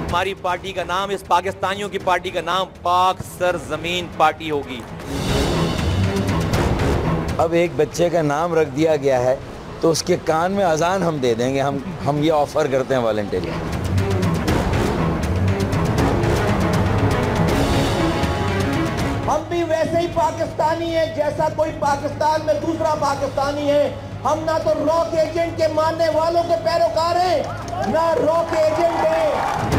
हमारी पार्टी का नाम, इस पाकिस्तानियों की पार्टी का नाम पाक सरजमीन पार्टी होगी। अब एक बच्चे का नाम रख दिया गया है तो उसके कान में अजान हम दे देंगे। हम ये ऑफर करते हैं वॉलंटियरली। हम भी वैसे ही पाकिस्तानी हैं जैसा कोई पाकिस्तान में दूसरा पाकिस्तानी है। हम ना तो रॉक एजेंट के मानने वालों के पैरोकार हैं, ना रॉक एजेंट हैं।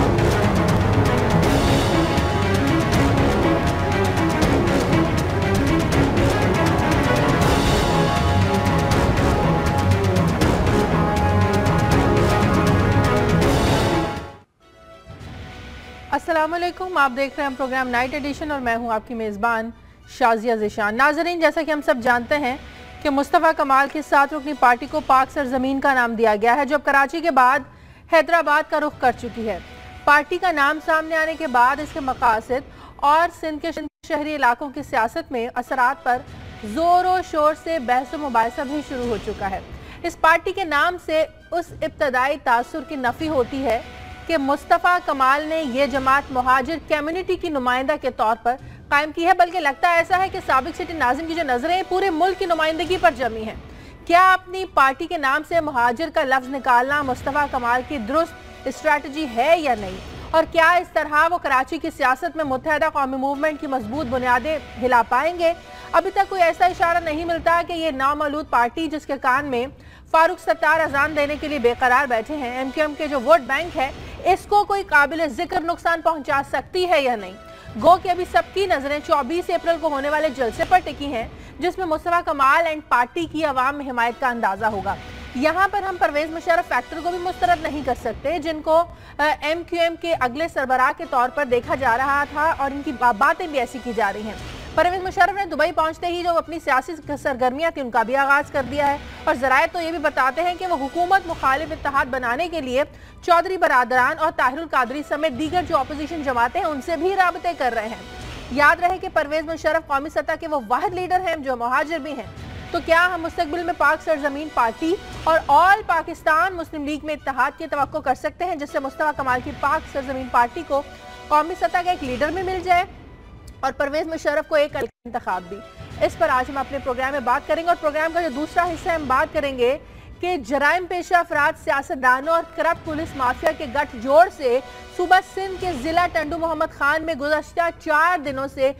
अस्सलाम वालेकुम, आप देख रहे हैं प्रोग्राम नाइट एडिशन और मैं हूं आपकी मेज़बान शाजिया ज़िशान। नाज़रीन, जैसा कि हम सब जानते हैं कि मुस्तफ़ा कमाल की 7 रुकनी पार्टी को पाक सरजमीन का नाम दिया गया है, जो अब कराची के बाद हैदराबाद का रुख कर चुकी है। पार्टी का नाम सामने आने के बाद इसके मकासद और सिंध के शहरी इलाकों की सियासत में असरात पर ज़ोर शोर से बहस व मुबाहिसा भी शुरू हो चुका है। इस पार्टी के नाम से उस इब्तदाई तासुर की नफ़ी होती है कि मुस्तफ़ा कमाल ने यह जमात मुहाजिर कम्युनिटी की नुमाइंदा के तौर पर कायम की है, बल्कि लगता ऐसा है कि साबिक सिटी नाज़िम की जो नजरें पूरे मुल्क की नुमाइंदगी पर जमी हैं। क्या अपनी पार्टी के नाम से मुहाजिर का लफ्ज निकालना मुस्तफ़ा कमाल की दुरुस्त स्ट्रैटेजी है या नहीं, और क्या इस तरह वो कराची की सियासत में मुत्तहदा कौमी मूवमेंट की मजबूत बुनियादें हिला पाएंगे? अभी तक कोई ऐसा इशारा नहीं मिलता कि ये नामौलूद पार्टी, जिसके कान में फारूक सत्तार अजान देने के लिए बेकरार बैठे हैं, MQM के जो वोट बैंक है, इसको कोई काबिल जिक्र नुकसान पहुंचा सकती है या नहीं। गो कि अभी सबकी नजरें 24 अप्रैल को होने वाले जलसे पर टिकी हैं, जिसमें मुस्तफ़ा कमाल एंड पार्टी की अवाम में हिमायत का अंदाजा होगा। यहाँ पर हम परवेज मुशर्रफ फैक्टर को भी मुस्तरद नहीं कर सकते, जिनको MQM के अगले सरबराह के तौर पर देखा जा रहा था और इनकी बातें भी ऐसी की जा रही हैं। परवेज मुशर्रफ ने दुबई पहुंचते ही जो अपनी सियासी सरगर्मियां थी उनका भी आगाज कर दिया है, और जराए तो ये भी बताते हैं कि वो हुकूमत मुखालिफ इत्तेहाद बनाने के लिए चौधरी बरादरान और ताहिरुल कादरी समेत दीगर जो अपोजिशन जमातें हैं उनसे भी राबते कर रहे हैं। याद रहे कि परवेज मुशर्रफ कौमी सतह के वो वाहिद लीडर हैं जो मुहाजिर भी हैं। तो क्या हम मुस्तकबिल में पाक सरजमीन पार्टी और ऑल पाकिस्तान मुस्लिम लीग में इत्तेहाद की तवक्को कर सकते हैं, जिससे मुस्तफ़ा कमाल की पाक सरजमीन पार्टी को कौमी सतह का एक लीडर भी मिल जाए और परवेज मुशर्रफ को एक इंतखाब भी? इस पर आज हम अपने प्रोग्राम में बात करेंगे। और प्रोग्राम का जो दूसरा हिस्सा हम बात करेंगे कि जराइम पेशा अफराद, सियासतदानों और करप्ट पुलिस माफिया के गठजोड़ से सूबा सिंध के जिला टंडू मोहम्मद खान में गुज़श्ता 4 दिनों से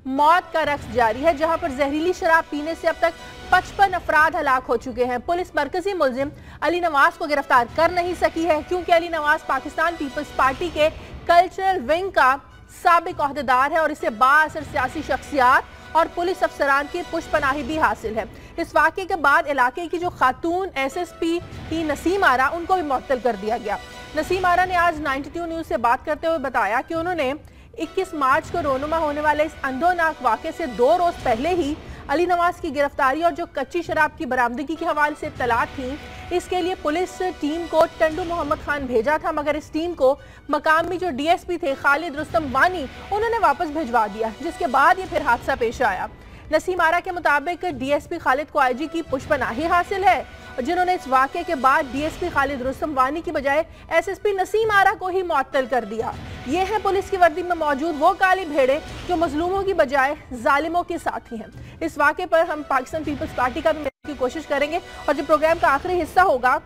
मौत का रक्स जारी है, जहां पर जहरीली शराब पीने से अब तक 55 अफराद हलाक हो चुके हैं। पुलिस मरकजी मुलजिम अली नवाज को गिरफ्तार कर नहीं सकी है, क्योंकि अली नवाज पाकिस्तान पीपल्स पार्टी के कल्चरल विंग का साबिक ओहदेदार है और इसे बाअसर सियासी शख्सियात और पुलिस अफसरान की पुष्पनाही भी हासिल है। इस वाक़े के बाद इलाके की जो खातून SSP थी नसीम आरा, उनको भी मुअत्तल कर दिया गया। नसीम आरा ने आज 92 न्यूज़ से बात करते हुए बताया कि उन्होंने 21 मार्च को रोनुमा होने वाले इस अंधोनाक वाक़े से 2 रोज पहले ही अली नवाज की गिरफ्तारी और जो कच्ची शराब की बरामदगी के हवाले से इत्तलात थी, इसके लिए पुलिस टीम को टंडू मोहम्मद खान भेजा था, मगर इस टीम को मकामी जो DSP थे खालिद रुस्तम वानी, उन्होंने वापस भिजवा दिया, जिसके बाद ये फिर हादसा पेश आया। नसीम आरा के मुताबिक DSP खालिद को IG की पुष्पनाही हासिल है, जिन्होंने इस वाक़े के बाद DSP खालिद रुस्तम वानी की बजाय SSP नसीम आरा को ही मुअत्तल कर दिया। ये है पुलिस की वर्दी में मौजूद वो काली भेड़े जो मजलूमों की बजाय जालिमों के साथी हैं। इस वाक़े पर हम पाकिस्तान पीपल्स पार्टी का भी की कोशिश करेंगे, और जो प्रोग्राम का आखिरी हिस्सा होगा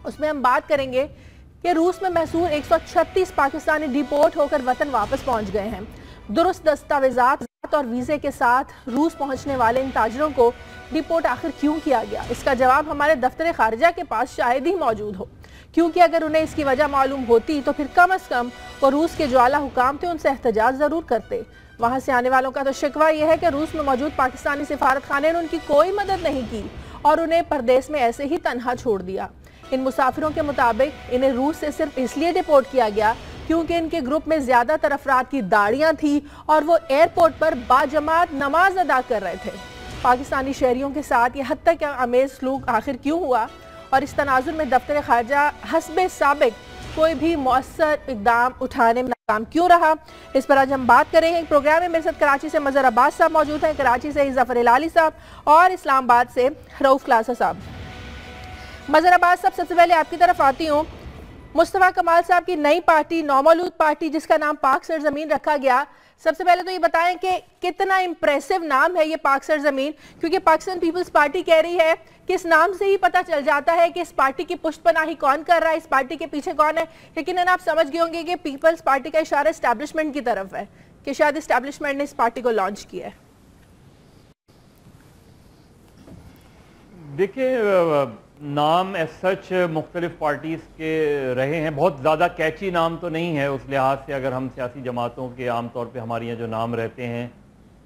उसमें हम बात करेंगे कि रूस में महसूर 136 पाकिस्तानी डिपोर्ट होकर वतन वापस पहुंच गए हैं। दुरुस्त दस्तावेजात और वीज़े के साथ रूस पहुंचने वाले इन ताजरों को डिपोर्ट आखिर क्यों किया गया, इसका जवाब हमारे दफ्तर खारिजा के पास शायद ही मौजूद हो, क्योंकि अगर उन्हें इसकी वजह मालूम होती तो फिर कम अज़ कम वो रूस के जो आला हुकाम थे उनसे एहतजाज ज़रूर करते। वहाँ से आने वालों का तो शिकवा यह है कि रूस में मौजूद पाकिस्तानी सिफारत खाने ने उनकी कोई मदद नहीं की और उन्हें परदेश में ऐसे ही तनहा छोड़ दिया। इन मुसाफिरों के मुताबिक इन्हें रूस से सिर्फ इसलिए डिपोर्ट किया गया क्योंकि इनके ग्रुप में ज्यादातर अफराद की दाढ़ियां थी और वो एयरपोर्ट पर बाजमात नमाज अदा कर रहे थे। पाकिस्तानी शहरियों के साथ ये हद तक अमेज सलूक आखिर क्यों हुआ और इस तनाजुर में दफ्तर खारजा हस्बे साबिक कोई भी मौसर इकदाम उठाने में नाकाम क्यों रहा, इस पर आज हम बात करेंगे। प्रोग्राम में मेरे साथ कराची से मजहर अब्बास साहब मौजूद हैं, कराची से जफर इलाली साहब और इस्लामाबाद से रऊफ क्लासा साहब। मजहर अब्बास साहब, सबसे पहले आपकी तरफ आती हूँ। मुस्तफा कमाल साहब की नई पार्टी नौमौलूद पार्टी जिसका नाम पाक सरजमीन रखा गया, सबसे पहले तो ये बताएं कि कितना इंप्रेसिव नाम है ये पाक सरजमीन, क्योंकि पाकिस्तान पीपल्स पार्टी कह रही है कि इस नाम से ही पता चल जाता है कि इस पार्टी की पुष्टपनाही कौन कर रहा है, इस पार्टी के पीछे कौन है। लेकिन आप समझ गए होंगे कि पीपल्स पार्टी का इशारा एस्टैब्लिशमेंट की तरफ है कि शायद एस्टैब्लिशमेंट ने इस पार्टी को लॉन्च किया है। देखिए, नाम एज सच मुख्तलिफ पार्टीज़ के रहे हैं, बहुत ज़्यादा कैची नाम तो नहीं है उस लिहाज से। अगर हम सियासी जमातों के आम तौर पे हमारे यहाँ जो नाम रहते हैं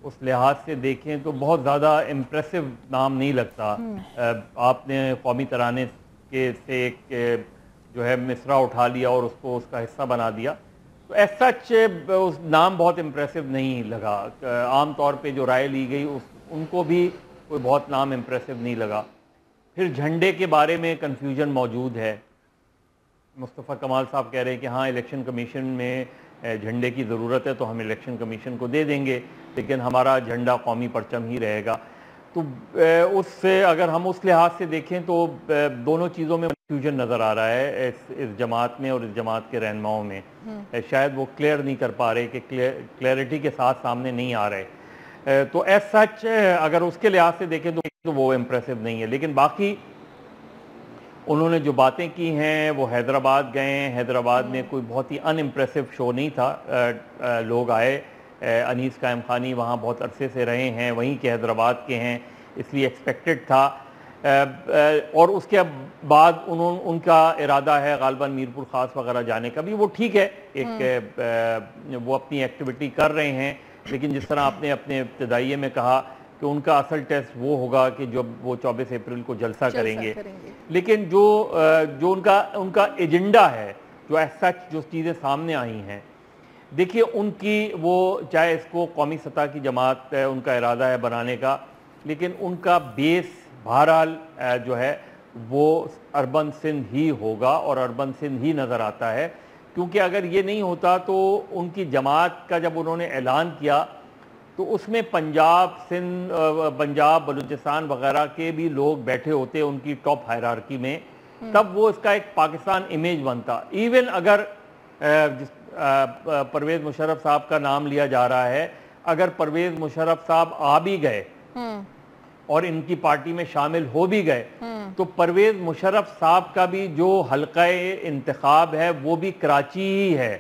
उस लिहाज से देखें तो बहुत ज़्यादा इम्प्रेसिव नाम नहीं लगता। आपने कौमी तराने के से एक जो है मिसरा उठा लिया और उसको उसका हिस्सा बना दिया, तो एज सच उस नाम बहुत इम्प्रेसिव नहीं लगा। आम तौर पे जो राय ली गई उनको भी कोई बहुत नाम इम्प्रेसिव नहीं लगा। फिर झंडे के बारे में कन्फ्यूजन मौजूद है। मुस्तफ़ा कमाल साहब कह रहे हैं कि हाँ, इलेक्शन कमीशन में झंडे की ज़रूरत है तो हम इलेक्शन कमीशन को दे देंगे, लेकिन हमारा झंडा कौमी परचम ही रहेगा। तो उससे अगर हम उस लिहाज से देखें तो दोनों चीज़ों में कन्फ्यूजन नज़र आ रहा है इस जमात में और इस जमात के रहनुमाओं में। शायद वो क्लियर नहीं कर पा रहे कि क्लैरिटी के साथ सामने नहीं आ रहे। तो एज सच अगर उसके लिहाज से देखें तो वो इम्प्रेसिव नहीं है। लेकिन बाकी उन्होंने जो बातें की हैं, वो हैदराबाद गए हैं, हैदराबाद में कोई बहुत ही अनइम्प्रेसिव शो नहीं था। लोग आए, अनीस कायम खानी वहाँ बहुत अरसे से रहे हैं, वहीं के हैदराबाद के हैं, इसलिए एक्सपेक्टेड था। और उसके बाद उनका इरादा है गालिबन मीरपुर ख़ास वगैरह जाने का भी, वो ठीक है, एक वो अपनी एक्टिविटी कर रहे हैं। लेकिन जिस तरह आपने अपने इब्तदाइये में कहा कि उनका असल टेस्ट वो होगा कि जब वो 24 अप्रैल को जलसा करेंगे। लेकिन जो उनका एजेंडा है, जो एज सच जो चीज़ें सामने आई हैं, देखिए उनकी वो चाहे इसको कौमी सतह की जमात है, उनका इरादा है बनाने का, लेकिन उनका बेस बहरहाल जो है वो अर्बन सिंध ही होगा और अर्बन सिंध ही नज़र आता है। क्योंकि अगर ये नहीं होता तो उनकी जमात का जब उन्होंने ऐलान किया तो उसमें पंजाब, सिंध, पंजाब, बलूचिस्तान वगैरह के भी लोग बैठे होते उनकी टॉप हायरार्की में, तब वो इसका एक पाकिस्तान इमेज बनता। इवन अगर परवेज़ मुशर्रफ साहब का नाम लिया जा रहा है, अगर परवेज़ मुशर्रफ साहब आ भी गए और इनकी पार्टी में शामिल हो भी गए, तो परवेज़ मुशर्रफ साहब का भी जो हल्का इंतखाब है वो भी कराची ही है,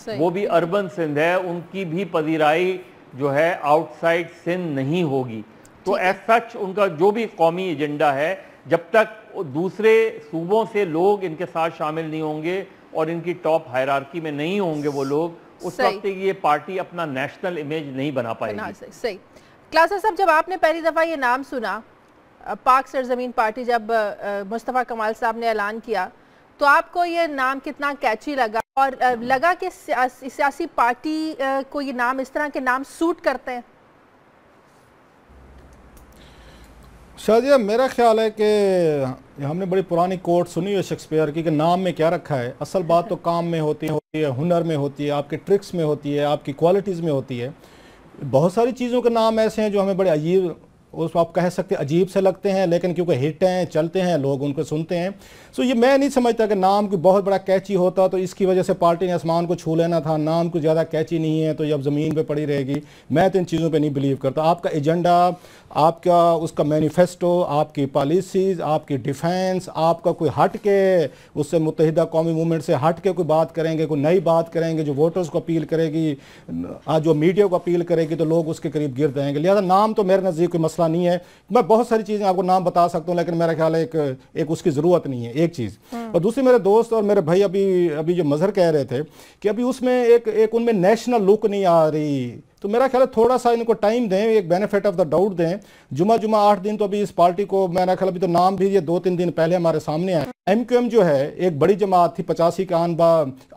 वो भी अर्बन सिंध है, उनकी भी पजीराई जो है आउटसाइड सिंध नहीं होगी। तो एज सच उनका जो भी कौमी एजेंडा है, जब तक दूसरे सूबों से लोग इनके साथ शामिल नहीं होंगे और इनकी टॉप हायरार्की में नहीं होंगे वो लोग, उस वक्त ये पार्टी अपना नेशनल इमेज नहीं बना पाएगी। सही। क्लासा साहब, जब आपने पहली दफ़ा ये नाम सुना पाक सरजमीन पार्टी, जब मुस्तफ़ा कमाल साहब ने ऐलान किया, तो आपको ये नाम कितना कैची लगा और लगा कि सियासी पार्टी को ये नाम, इस तरह के नाम सूट करते हैं? शाजिया, मेरा ख्याल है कि हमने बड़ी पुरानी कोट सुनी है शेक्सपियर की कि नाम में क्या रखा है। असल बात तो काम में होती है, हुनर में होती है, आपके ट्रिक्स में होती है, आपकी क्वालिटीज़ में होती है। बहुत सारी चीज़ों के नाम ऐसे हैं जो हमें बड़े अजीब, उसको आप कह सकते हैं अजीब से लगते हैं, लेकिन क्योंकि हिट हैं, चलते हैं, लोग उनको सुनते हैं। सो ये मैं नहीं समझता कि नाम कोई बहुत बड़ा कैची होता तो इसकी वजह से पार्टी ने आसमान को छू लेना था। नाम को ज़्यादा कैची नहीं है तो ये अब ज़मीन पे पड़ी रहेगी। मैं तो इन चीज़ों पे नहीं बिलीव करता। आपका एजेंडा, आपका उसका मैनिफेस्टो, आपकी पॉलिसीज़, आपकी डिफेंस, आपका कोई हट के उससे मुत्तहिदा कौमी मूवमेंट से हट के कोई बात करेंगे, कोई नई बात करेंगे जो वोटर्स को अपील करेगी, आज जो मीडिया को अपील करेगी, तो लोग उसके करीब गिर जाएंगे। लिहाजा नाम तो मेरे नज़दीक कोई मसला नहीं है। मैं बहुत सारी चीज़ें आपको नाम बता सकता हूँ, लेकिन मेरा ख्याल है एक उसकी ज़रूरत नहीं है, एक चीज़। और दूसरी, मेरे दोस्त और मेरे भाई अभी जो मजहर कह रहे थे कि अभी उसमें एक उनमें नेशनल लुक नहीं आ रही, तो मेरा ख्याल है थोड़ा सा इनको टाइम दें, एक बेनिफिट ऑफ द डाउट दें। जुमा 8 दिन तो अभी इस पार्टी को, मेरा ख्याल अभी तो नाम भी ये 2-3 दिन पहले हमारे सामने आया। MQM जो है एक बड़ी जमात थी, 85 का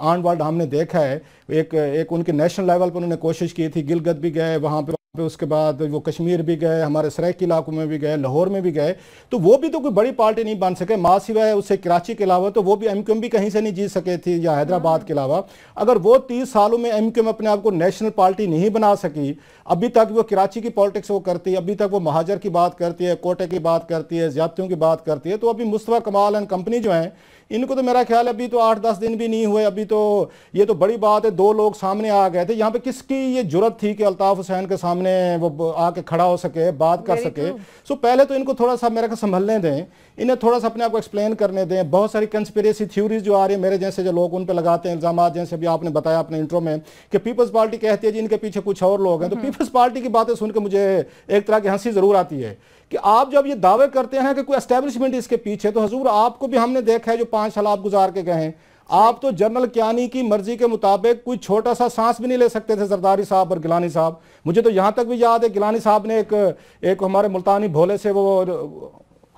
आन वर्ल्ड हमने देखा है। एक उनके नेशनल लेवल पर उन्होंने कोशिश की थी, गिलगित भी गए, वहाँ पे उसके बाद वो कश्मीर भी गए, हमारे सराइकी इलाकों में भी गए, लाहौर में भी गए, तो वो भी तो कोई बड़ी पार्टी नहीं बन सके। माँ सिवाय उससे कराची के अलावा तो वो भी एमक्यूएम भी कहीं से नहीं जीत सके थी, या हैदराबाद के अलावा। अगर वो 30 सालों में एमक्यूएम अपने आप को नेशनल पार्टी नहीं बना सकी, अभी तक वो कराची की पॉलिटिक्स वो करती है, अभी तक वो महाजर की बात करती है, कोटे की बात करती है, ज्यादतियों की बात करती है, तो अभी मुस्तफा कमाल एंड कंपनी जो है, इनको तो मेरा ख्याल है अभी तो 8-10 दिन भी नहीं हुए, अभी तो ये तो बड़ी बात है, 2 लोग सामने आ गए थे। यहाँ पे किसकी ये जुर्रत थी कि अल्ताफ हुसैन के सामने वो आके खड़ा हो सके, बात कर सके। सो पहले तो इनको थोड़ा सा मेरे को संभलने दें, इन्हें थोड़ा सा अपने आप को एक्सप्लेन करने दें। बहुत सारी कंस्पिरेसी थ्योरीज जो आ रही है, मेरे जैसे जो लोग उन पर लगाते हैं इल्जाम, जैसे अभी आपने बताया अपने इंट्रो में कि पीपल्स पार्टी कहती है जी इनके पीछे कुछ और लोग हैं, तो पीपल्स पार्टी की बातें सुनकर मुझे एक तरह की हंसी जरूर आती है कि आप जब ये दावे करते हैं कि कोई एस्टेब्लिशमेंट इसके पीछे, तो हजूर आपको भी हमने देखा है जो 5 साल आप गुजार के गए हैं, आप तो जनरल कियानी की मर्जी के मुताबिक कोई छोटा सा सांस भी नहीं ले सकते थे, जरदारी साहब और गिलानी साहब। मुझे तो यहां तक भी याद है गिलानी साहब ने एक हमारे मुल्तानी भोले से वो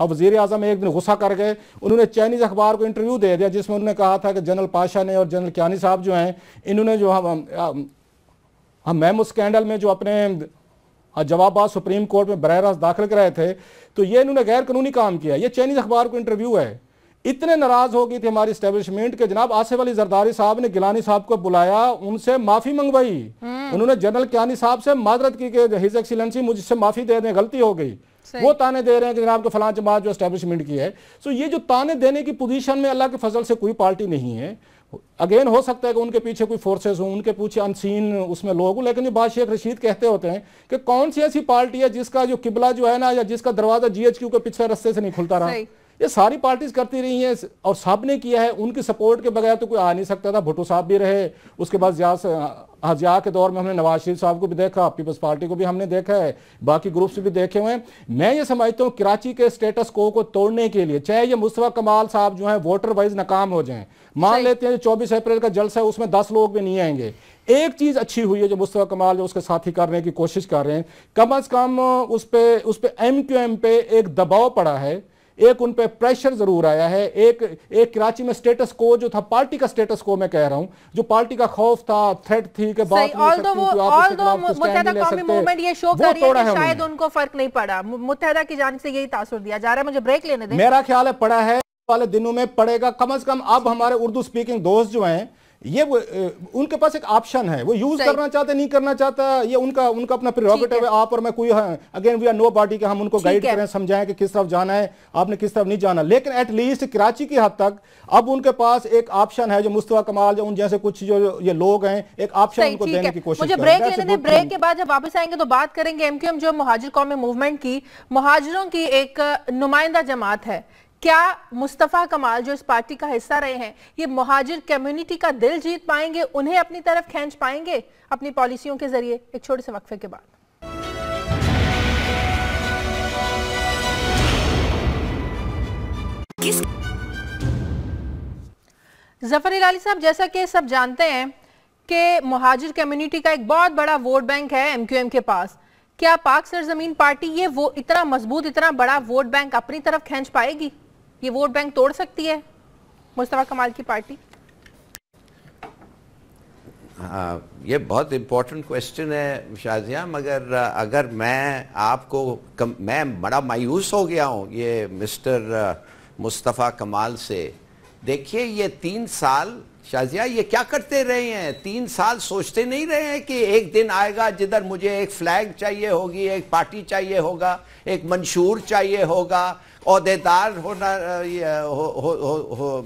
वजीर आजम एक दिन गुस्सा कर गए, उन्होंने चाइनीज अखबार को इंटरव्यू दे दिया जिसमें उन्होंने कहा था कि जनरल पाशा ने और जनरल कियानी साहब जो हैं, इन्होंने जो हम महमूद स्कैंडल में जो अपने जवाब सुप्रीम कोर्ट में बरह रास्त दाखिल कराए थे, तो ये इन्होंने गैर कानूनी काम किया। ये चाइनीज अखबार को इंटरव्यू है। इतने नाराज हो गई थी हमारी एस्टेब्लिशमेंट के जनाब आसिफ अली जरदारी साहब ने गिलानी साहब को बुलाया, उनसे माफी मंगवाई, उन्होंने जनरल कियानी साहब से माजरत की कि हिज एक्सीलेंसी मुझसे माफी दे दें, गलती हो गई। वो ताने दे रहे हैं कि जनाब के फलां जमात जो एस्टेब्लिशमेंट की है। सो ये जो ताने देने की पोजीशन में अल्लाह के फजल से कोई पार्टी नहीं है। अगेन हो सकता है कि उनके पीछे कोई फोर्सेस हों, उनके पीछे अनसीन उसमें लोग हों, लेकिन ये बात शेख रशीद कहते होते हैं कि कौन सी ऐसी पार्टी है जिसका जो किबला जो है ना, या जिसका दरवाजा GHQ के पिछले रस्ते से नहीं खुलता रहा। ये सारी पार्टीज करती रही हैं और सब ने किया है। उनकी सपोर्ट के बगैर तो कोई आ नहीं सकता था। भुट्टो साहब भी रहे, उसके बाद जिया के दौर में हमने नवाज शरीफ साहब को भी देखा, पीपल्स पार्टी को भी हमने देखा है, बाकी ग्रुप्स भी देखे हुए हैं। मैं ये समझता हूँ कराची के स्टेटस को तोड़ने के लिए, चाहे ये मुस्तफा कमाल साहब जो है वोटर वाइज नाकाम हो जाएं, मान लेते हैं 24 अप्रैल का जलसा है उसमें 10 लोग भी नहीं आएंगे, एक चीज अच्छी हुई है जो मुस्तफा कमाल जो उसके साथी करने की कोशिश कर रहे हैं, कम अज कम उस पे MQM पे एक दबाव पड़ा है, एक उन पे प्रेशर जरूर आया है। एक कराची में स्टेटस को जो था, पार्टी का स्टेटस को मैं कह रहा हूं, जो पार्टी का खौफ था, थ्रेट थी कि बात शायद उनको फर्क नहीं पड़ा, मुत्तहदा की जानिब से यही तासुर दिया जा रहा है। मुझे ब्रेक लेने दें। मेरा ख्याल है पड़ा है, वाले दिनों में पड़ेगा कम से कम। अब हमारे उर्दू स्पीकिंग दोस्त जो हैं, ये उनके पास एक ऑप्शन है, वो यूज करना चाहते नहीं करना चाहता, ये उनका अपना प्रेरोगेटिव है। आप और मैं कोई again we are nobody के हम उनको गाइड करें, समझाएं कि किस तरफ जाना है, आपने किस तरफ नहीं जाना। लेकिन एटलीस्ट कराची की हद तक अब उनके पास एक ऑप्शन है, जो मुस्तफा कमाल जो उन जैसे कुछ जो ये लोग हैं, एक ऑप्शन उनको देने की कोशिश। मुझे ब्रेक लेने दें, ब्रेक के बाद जब वापस आएंगे तो बात करेंगे MQM जो मुहाजिर कौमी मूवमेंट की, मुहाजिरों की एक नुमाइंदा जमात है। क्या मुस्तफा कमाल जो इस पार्टी का हिस्सा रहे हैं, ये मुहाजिर कम्युनिटी का दिल जीत पाएंगे, उन्हें अपनी तरफ खींच पाएंगे अपनी पॉलिसियों के जरिए? एक छोटे से वक्फे के बाद। जफर इलाही साहब, जैसा कि सब जानते हैं कि मुहाजिर कम्युनिटी का एक बहुत बड़ा वोट बैंक है MQM के पास, क्या पाक सरजमीन पार्टी ये वो इतना मजबूत, इतना बड़ा वोट बैंक अपनी तरफ खींच पाएगी? ये वोट बैंक तोड़ सकती है मुस्तफा कमाल की पार्टी? ये बहुत इम्पोर्टेंट क्वेश्चन है शाजिया, मगर अगर मैं बड़ा मायूस हो गया हूँ ये मिस्टर मुस्तफ़ा कमाल से। देखिए ये 3 साल शाजिया ये क्या करते रहे हैं? 3 साल सोचते नहीं रहे हैं कि एक दिन आएगा जिधर मुझे एक फ्लैग चाहिए होगी, एक पार्टी चाहिए होगा, एक मंशूर चाहिए होगा, औहदेदार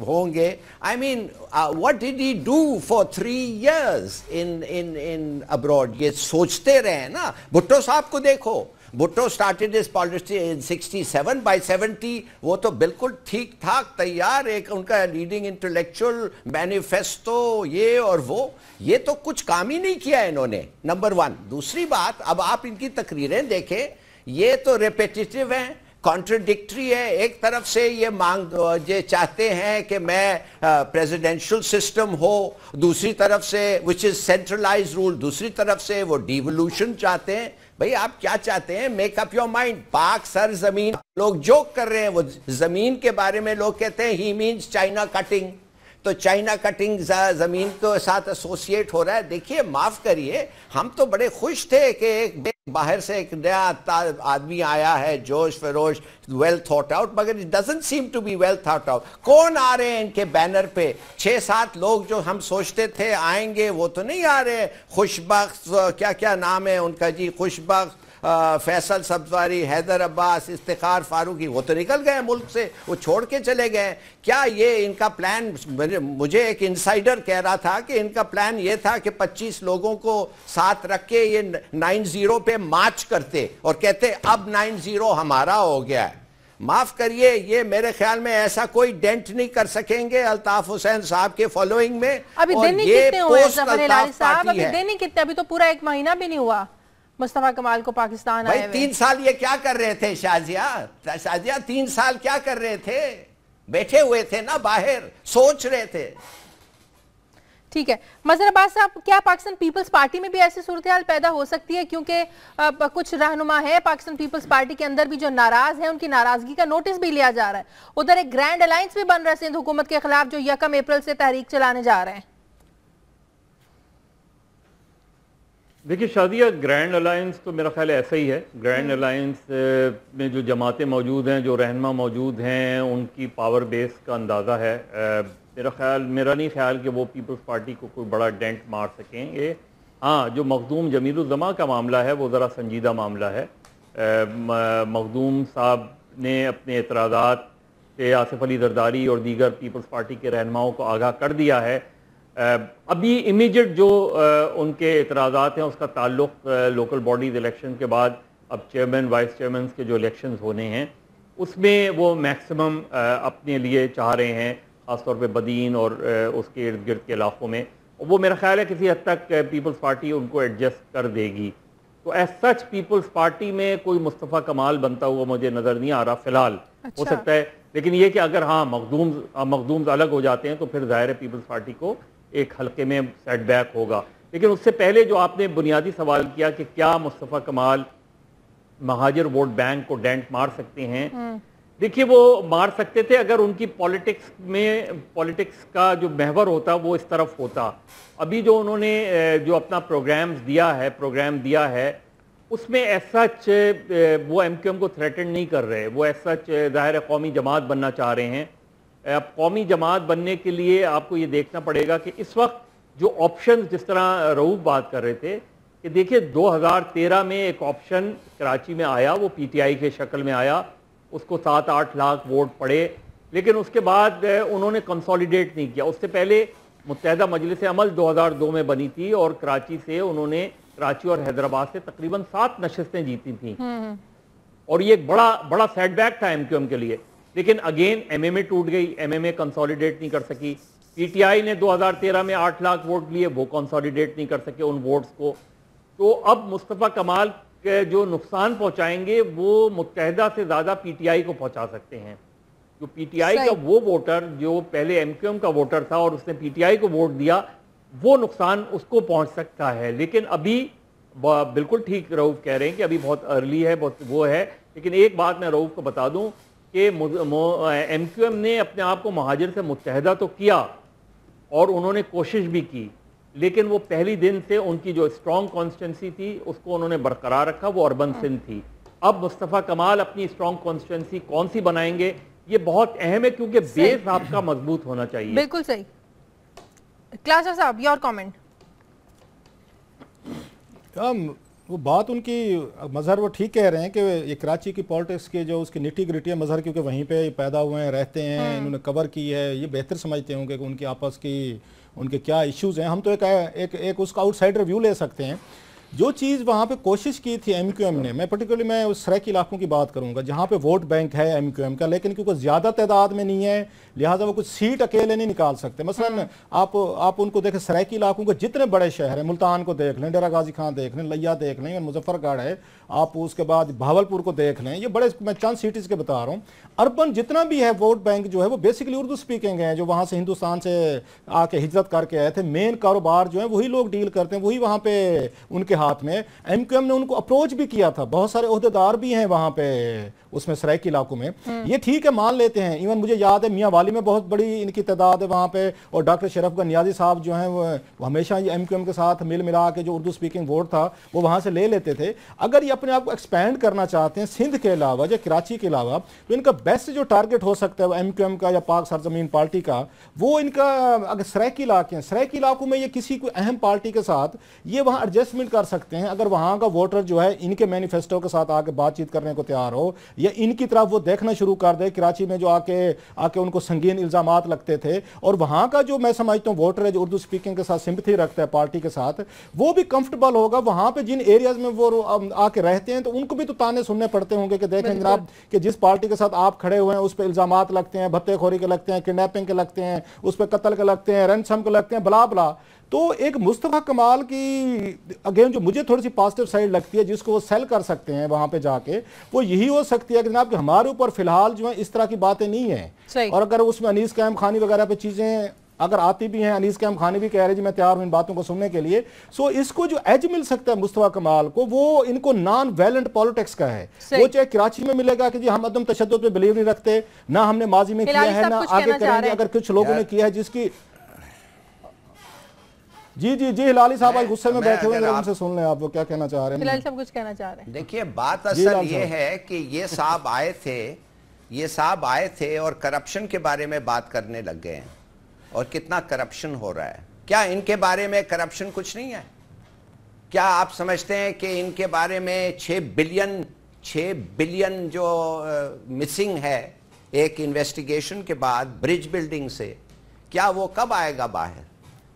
होंगे। I mean what did he do for 3 years in abroad? ये सोचते रहे ना। भुट्टो साहब को देखो, Bhutto started his politics in 67, by 70 वो तो बिल्कुल ठीक ठाक तैयार, एक उनका लीडिंग इंटेलेक्चुअल मैनिफेस्टो ये और वो, ये तो कुछ काम ही नहीं किया इन्होंने, नंबर 1। दूसरी बात, अब आप इनकी तकरीरें देखें, ये तो रेपिटेटिव हैं, कॉन्ट्रडिक्टरी है। एक तरफ से ये चाहते हैं कि मैं प्रेसिडेंशियल सिस्टम हो, दूसरी तरफ से विच इज सेंट्रलाइज रूल, दूसरी तरफ से वो डिवोल्यूशन चाहते हैं। भाई आप क्या चाहते हैं? Make up your mind. पाक सर जमीन, लोग जोक कर रहे हैं, वो जमीन के बारे में लोग कहते हैं ही मीन्स चाइना कटिंग। तो चाइना कटिंग जमीन के साथ एसोसिएट हो रहा है। देखिए, माफ करिए, हम तो बड़े खुश थे कि एक बाहर से एक नया आदमी आया है, जोश फरोश, वेल थॉट आउट, मगर it doesn't seem to be well thought out. कौन आ रहे हैं इनके बैनर पे? 6-7 लोग जो हम सोचते थे आएंगे वो तो नहीं आ रहे। खुशबख्श, क्या क्या नाम है उनका जी, खुशबख्श, फैसल सब्जवारी, हैदर अब्बास, इफ्तिखार फारूकी, वो तो निकल गए मुल्क से, वो छोड़ के चले गए। क्या ये इनका प्लान? मुझे एक इनसाइडर कह रहा था कि इनका प्लान ये था कि 25 लोगों को साथ रख के ये 9-0 पे मार्च करते और कहते अब 9-0 हमारा हो गया है। माफ करिए, ये मेरे ख्याल में ऐसा कोई डेंट नहीं कर सकेंगे अल्ताफ हुसैन साहब के फॉलोइंग में। अभी दिन कितने हुए जफर इलाही साहब? अभी दिन कितने? अभी तो पूरा 1 महीना भी नहीं हुआ मुस्तफा कमाल को पाकिस्तान आए हुए। 3 साल ये क्या कर रहे थे शाजिया? 3 साल क्या कर रहे थे? बैठे हुए थे ना बाहर, सोच रहे थे। ठीक है, मजहर अब्बास साहब, क्या पाकिस्तान पीपल्स पार्टी में भी ऐसी सूरत हाल पैदा हो सकती है? क्योंकि कुछ रहनुमा है पाकिस्तान पीपल्स पार्टी के अंदर भी जो नाराज है, उनकी नाराजगी का नोटिस भी लिया जा रहा है। उधर एक ग्रैंड अलायंस भी बन रहा है सिंध हुकूमत के खिलाफ, जो 1 अप्रैल से तहरीक चलाने जा रहे हैं। देखिए शादिया, ग्रैंड अलायंस तो मेरा ख्याल ऐसा ही है। ग्रैंड अलायंस में जो जमातें मौजूद हैं, जो रहनुमा मौजूद हैं, उनकी पावर बेस का अंदाज़ा है। मेरा नहीं ख्याल कि वो पीपल्स पार्टी को कोई बड़ा डेंट मार सकेंगे। हाँ, जो मखदूम जमीलुज़्ज़मा का मामला है वो ज़रा संजीदा मामला है। मखदूम साहब ने अपने एतराज़ात से आसिफ अली जरदारी और दीगर पीपल्स पार्टी के रहनुमाओं को आगाह कर दिया है। अभी इमीडिएट जो उनके एतराज़ात हैं उसका ताल्लुक़ लोकल बॉडीज़ इलेक्शन के बाद अब चेयरमैन वाइस चेयरमैन के जो इलेक्शंस होने हैं उसमें वो मैक्सिमम अपने लिए चाह रहे हैं, ख़ासतौर पे बदीन और उसके इर्द गिर्द के इलाक़ों में। वो मेरा ख्याल है किसी हद तक पीपल्स पार्टी उनको एडजस्ट कर देगी। तो एज सच पीपल्स पार्टी में कोई मुस्तफ़ा कमाल बनता हुआ मुझे नज़र नहीं आ रहा फ़िलहाल। हो सकता है, लेकिन ये कि अगर हाँ मखदूम अलग हो जाते हैं तो फिर ज़ाहिर है पीपल्स पार्टी को एक हल्के में सेटबैक होगा। लेकिन उससे पहले जो आपने बुनियादी सवाल किया कि क्या मुस्तफ़ा कमाल महाजिर वोट बैंक को डेंट मार सकते हैं, देखिए वो मार सकते थे अगर उनकी पॉलिटिक्स का जो महवर होता वो इस तरफ होता। अभी जो उन्होंने जो अपना प्रोग्राम दिया है उसमें ऐसा वो एमक्यूएम को थ्रेटन नहीं कर रहे। वो ऐसा ज़ाहिर कौमी जमात बनना चाह रहे हैं। अब कौमी जमात बनने के लिए आपको ये देखना पड़ेगा कि इस वक्त जो ऑप्शन, जिस तरह रऊफ बात कर रहे थे कि देखिए 2013 में एक ऑप्शन कराची में आया, वो पीटीआई के शक्ल में आया, उसको 7-8 लाख वोट पड़े, लेकिन उसके बाद उन्होंने कंसोलिडेट नहीं किया। उससे पहले मुत्तहदा मजलिस अमल 2002 में बनी थी और कराची और हैदराबाद से तकरीबन 7 नशिस्तें जीती थी और ये एक बड़ा सेटबैक था एमक्यूएम के लिए। लेकिन अगेन एमएमए टूट गई, एमएमए कंसोलिडेट नहीं कर सकी। पीटीआई ने 2013 में 8 लाख वोट लिए, वो कंसोलिडेट नहीं कर सके उन वोट्स को। तो अब मुस्तफ़ा कमाल के जो नुकसान पहुंचाएंगे वो मुत्तहदा से ज़्यादा पीटीआई को पहुंचा सकते हैं। जो पीटीआई का वो वोटर जो पहले एमक्यूएम का वोटर था और उसने पीटीआई को वोट दिया, वो नुकसान उसको पहुंच सकता है। लेकिन अभी बिल्कुल ठीक रऊफ कह रहे हैं कि अभी बहुत अर्ली है, बहुत वो है। लेकिन एक बात मैं रऊफ को बता दूं कि एमक्यूएम ने अपने आप को महाजिर से मुत्तहदा तो किया और उन्होंने कोशिश भी की, लेकिन वो पहली दिन से उनकी जो स्ट्रॉन्ग कॉन्स्टिट्यूंसी थी उसको उन्होंने बरकरार रखा, वो अर्बन सिंध थी। अब मुस्तफ़ा कमाल अपनी स्ट्रॉन्ग कॉन्स्टिट्यूंसी कौन सी बनाएंगे ये बहुत अहम है, क्योंकि बेस आपका मजबूत होना चाहिए। बिल्कुल सही। क्लासा साहब, योर कमेंट। वो बात उनकी मजहर वो ठीक कह रहे हैं कि ये कराची की पॉलिटिक्स के जो उसकी निटी ग्रिटी है मजहर, क्योंकि वहीं पे पैदा हुए हैं, रहते हैं, इन्होंने कवर की है, ये बेहतर समझते होंगे कि उनकी आपस की उनके क्या इश्यूज हैं। हम तो एक उसका आउटसाइडर व्यू ले सकते हैं। जो चीज़ वहाँ पे कोशिश की थी एमक्यूएम ने, मैं उस सराकी इलाकों की बात करूँगा जहाँ पे वोट बैंक है एमक्यूएम का, लेकिन क्योंकि ज़्यादा तादाद में नहीं है लिहाजा वो कुछ सीट अकेले नहीं निकाल सकते। मसलन आप उनको देखें, सराकी इलाकों के जितने बड़े शहर हैं, मुल्तान को देख लें, डेरा गाजी खान देख लें, लिया देख लें, मुजफ्फरगढ़ है, आप उसके बाद भावलपुर को देख लें, ये बड़े, मैं चंद सिटीज़ के बता रहा हूँ। अर्बन जितना भी है वोट बैंक जो है वो बेसिकली उर्दू स्पीकिंग है, जो वहाँ से हिंदुस्तान से आके हिजरत करके आए थे। मेन कारोबार जो है वही लोग डील करते हैं, वही वहाँ पे उनके हाथ में, एमक्यूएम ने उनको अप्रोच भी किया था, बहुत सारे ओहदेदार भी हैं वहां पे उसमें सराइकी इलाकों में। ये ठीक है, मान लेते हैं। इवन मुझे याद है मियाँ वाली में बहुत बड़ी इनकी तादाद है वहाँ पे, और डॉक्टर शरफगन नियाजी साहब जो हैं वो हमेशा ये एमक्यूएम के साथ मिल मिला के जो उर्दू स्पीकिंग वोट था वो वहाँ से ले लेते थे। अगर ये अपने आप को एक्सपैंड करना चाहते हैं सिंध के अलावा या कराची के अलावा, तो इनका बेस्ट जो टारगेट हो सकता है वो एमक्यूएम का या पाक सरजमीन पार्टी का, वो इनका अगर सराइकी इलाके हैं, सराइकी इलाकों में ये किसी कोई अहम पार्टी के साथ ये वहाँ एडजस्टमेंट कर सकते हैं। अगर वहाँ का वोटर जो है इनके मैनिफेस्टो के साथ आके बातचीत करने को तैयार हो, या इनकी तरफ वो देखना शुरू कर दे, कराची में जो आके उनको संगीन इल्जामात लगते थे, और वहाँ का जो मैं समझता हूँ वोटर है जो उर्दू स्पीकिंग के साथ सिंपैथी रखता है पार्टी के साथ, वो भी कंफर्टेबल होगा। वहाँ पे जिन एरियाज में वो आके रहते हैं तो उनको भी तो ताने सुनने पड़ते होंगे कि देखें जनाब कि जिस पार्टी के साथ आप खड़े हुए हैं उस पर इल्जामात लगते हैं, भत्तेखोरी के लगते हैं, किडनैपिंग के लगते हैं, उस पर कत्ल के लगते हैं, रैंसम के लगते हैं, बला बला। तो एक मुस्तफ़ा कमाल की अगेन जो मुझे थोड़ी सी पॉजिटिव साइड लगती है जिसको वो सेल कर सकते हैं वहां पे जाके, वो यही हो सकती है कि जनाब कि हमारे ऊपर फिलहाल जो है इस तरह की बातें नहीं है। और अगर उसमें अनीस कैम खानी वगैरह पे चीजें अगर आती भी हैं, अनीस कैम खानी भी कह रहे जी मैं तैयार हूं इन बातों को सुनने के लिए, सो इसको जो एज मिल सकता है मुस्तफ़ा कमाल को, वो इनको नॉन वायलेंट पॉलिटिक्स का है। वो चाहे कराची में मिलेगा कि जी हम अदम तशद्दुद पे बिलीव नहीं रखते, ना हमने माजी में किया है ना आगे करेंगे। अगर कुछ लोगों ने किया है जिसकी जी जी जी हिलाली साहब आज गुस्से में बैठे हुए हैं, उनसे सुन लें आप वो क्या कहना चाह रहे हैं। हिलाली साहब कुछ कहना चाह रहे हैं। देखिए बात असल ये है कि ये साहब आए थे और करप्शन के बारे में बात करने लग गए हैं और कितना करप्शन हो रहा है। क्या इनके बारे में करप्शन कुछ नहीं है? क्या आप समझते हैं कि इनके बारे में 6 बिलियन जो मिसिंग है एक इन्वेस्टिगेशन के बाद ब्रिज बिल्डिंग से, क्या वो कब आएगा बाहर?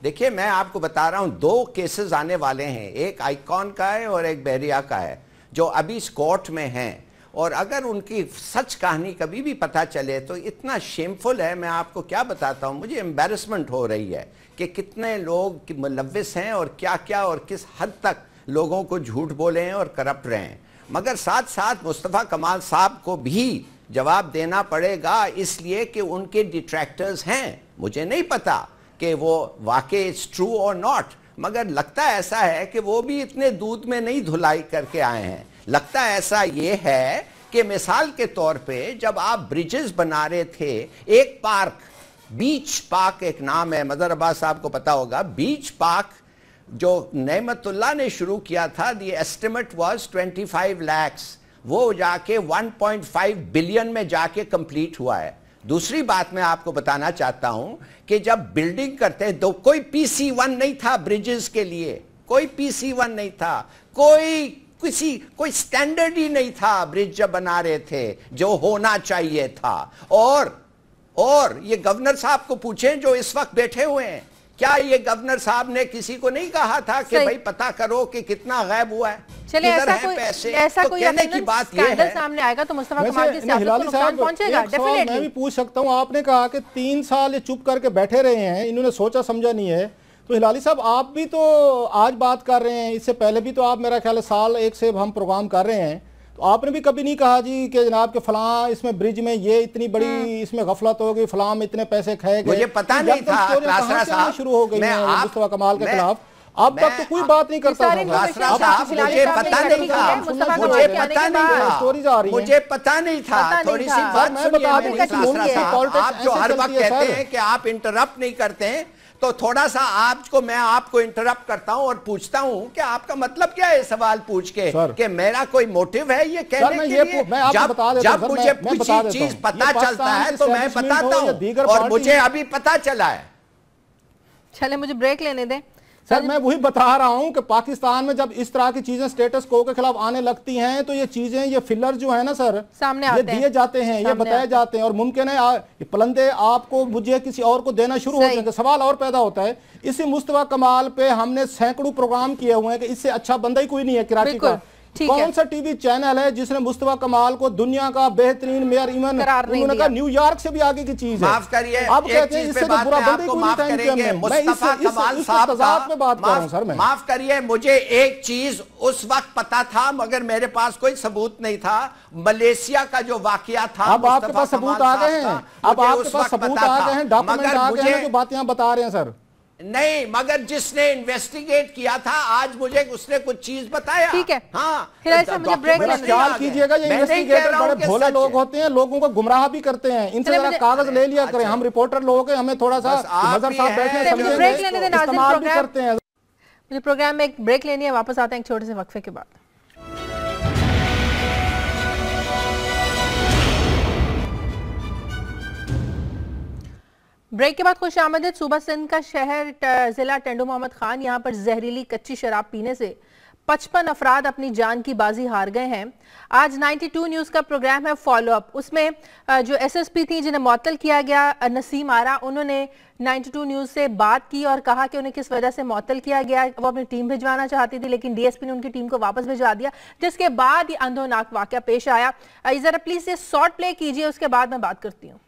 देखिए मैं आपको बता रहा हूं 2 केसेस आने वाले हैं, एक आइकॉन का है और एक बहरिया का है, जो अभी कोर्ट में हैं। और अगर उनकी सच कहानी कभी भी पता चले तो इतना शेमफुल है, मैं आपको क्या बताता हूं, मुझे एम्बैरसमेंट हो रही है कि कितने लोग मुलव्विस हैं और क्या क्या और किस हद तक लोगों को झूठ बोले हैं और करप्ट रहे हैं। मगर साथ साथ मुस्तफ़ा कमाल साहब को भी जवाब देना पड़ेगा, इसलिए कि उनके डिट्रैक्टर्स हैं। मुझे नहीं पता कि वो वाकई इट्स ट्रू और नॉट, मगर लगता ऐसा है कि वो भी इतने दूध में नहीं धुलाई करके आए हैं। लगता ऐसा ये है कि मिसाल के तौर पे जब आप ब्रिजेस बना रहे थे, एक पार्क बीच पार्क एक नाम है, मदर अब्बास साहब को पता होगा, बीच पार्क जो नेमतुल्लाह ने शुरू किया था, द एस्टिमेट वाज 25 लाख, वो जाके 1.5 बिलियन में जाके कंप्लीट हुआ है। दूसरी बात मैं आपको बताना चाहता हूं कि जब बिल्डिंग करते हैं तो कोई PC1 नहीं था ब्रिजेस के लिए, कोई PC1 नहीं था, कोई स्टैंडर्ड ही नहीं था ब्रिज जब बना रहे थे जो होना चाहिए था। और ये गवर्नर साहब को पूछें जो इस वक्त बैठे हुए हैं, क्या ये गवर्नर साहब ने किसी को नहीं कहा था कि भाई पता करो कि कितना गायब हुआ है? चलिए ऐसा कोई कहने की बात ये है, सामने आएगा तो मुस्तफा कमाल की सियासत को नुकसान पहुंचेगा। डेफिनेटली मैं भी पूछ सकता हूं, आपने कहा कि 3 साल ये चुप करके बैठे रहे हैं, इन्होंने सोचा समझा नहीं है, तो हिलाली साहब आप भी तो आज बात कर रहे हैं, इससे पहले भी तो आप मेरा ख्याल है साल 1 से हम प्रोग्राम कर रहे हैं, तो आपने भी कभी नहीं कहा जी कि जनाब के फलां इसमें ब्रिज में ये इतनी बड़ी इसमें गफलत हो गई, फलां में इतने पैसे खाए गए। मुझे पता नहीं था, शुरू हो गई मुस्तफा कमाल के खिलाफ, अब तक तो कोई बात नहीं करता। मुझे पता नहीं था, मुझे पता नहीं था। थोड़ी सी बात आप जो हर वक्त कहते हैं कि आप इंटरप्ट नहीं करते हैं, तो थोड़ा सा मैं आपको इंटरप्ट करता हूं और पूछता हूं कि आपका मतलब क्या है सवाल पूछ के कि मेरा कोई मोटिव है ये कहने के लिए? जब मुझे किसी चीज पता चलता है तो मैं बताता हूं, और मुझे अभी पता चला है। चले मुझे ब्रेक लेने दें सर, मैं वही बता रहा हूं कि पाकिस्तान में जब इस तरह की चीजें स्टेटस को के खिलाफ आने लगती हैं तो ये चीजें, ये फिलर जो है ना सर, सामने ये दिए जाते हैं, ये बताए जाते हैं, और मुमकिन है ये पलंदे आपको मुझे किसी और को देना शुरू हो जाएंगे। सवाल और पैदा होता है, इसी मुस्तफा कमाल पे हमने सैकड़ों प्रोग्राम किए हुए हैं कि इससे अच्छा बंदा ही कोई नहीं है कराची का। कौन सा टीवी चैनल है जिसने मुस्तफा कमाल को दुनिया का बेहतरीन मेयर, इवन उन्होंने कहा न्यूयॉर्क से भी आगे की चीज है। माफ करिए, आप कहते हैं इससे तो बुरा बंदा ही कोई नहीं था। मुस्तफा कमाल साहब पे बात कर रहा हूं सर मैं। माफ करिए, मुझे एक चीज उस वक्त पता था मगर मेरे पास कोई सबूत नहीं था, मलेशिया का जो वाकया था। अब आपके पास सबूत आ गए हैं, अब आपके पास सबूत आ गए हैं, डॉक्यूमेंट आ गए हैं, जो बातें आप बता रहे हैं सर। नहीं, मगर जिसने इन्वेस्टिगेट किया था आज मुझे उसने कुछ चीज बताया। ठीक है, हाँ, मुझे ब्रेक मेरा ख्याल कीजिएगा, ये इन्वेस्टिगेटर बड़े भोले लोग होते हैं, लोगों को गुमराह भी करते हैं, इनसे जरा कागज ले लिया करें। हम रिपोर्टर लोग हैं, हमें थोड़ा सा नजर साहब बैठे समझेंगे, इस्तेमाल भी करते हैं। मुझे प्रोग्राम में एक ब्रेक लेनी है, वापस आते हैं एक छोटे से वक्फे के बाद। ब्रेक के बाद खुश आमदीद। सूबा सिंध का शहर जिला टेंडू मोहम्मद खान, यहाँ पर जहरीली कच्ची शराब पीने से 55 अफराद अपनी जान की बाजी हार गए हैं। आज 92 न्यूज़ का प्रोग्राम है फॉलो अप, उसमें जो एसएसपी थी जिन्हें मुअत्तल किया गया नसीम आरा, उन्होंने 92 न्यूज़ से बात की और कहा कि उन्हें किस वजह से मुअत्तल किया गया। वो अपनी टीम भिजवाना चाहती थी लेकिन डीएसपी ने उनकी टीम को वापस भिजवा दिया, जिसके बाद ये अंधोनाक वाकया पेश आया। जरा प्लीज ये शॉर्ट प्ले कीजिए, उसके बाद मैं बात करती हूँ।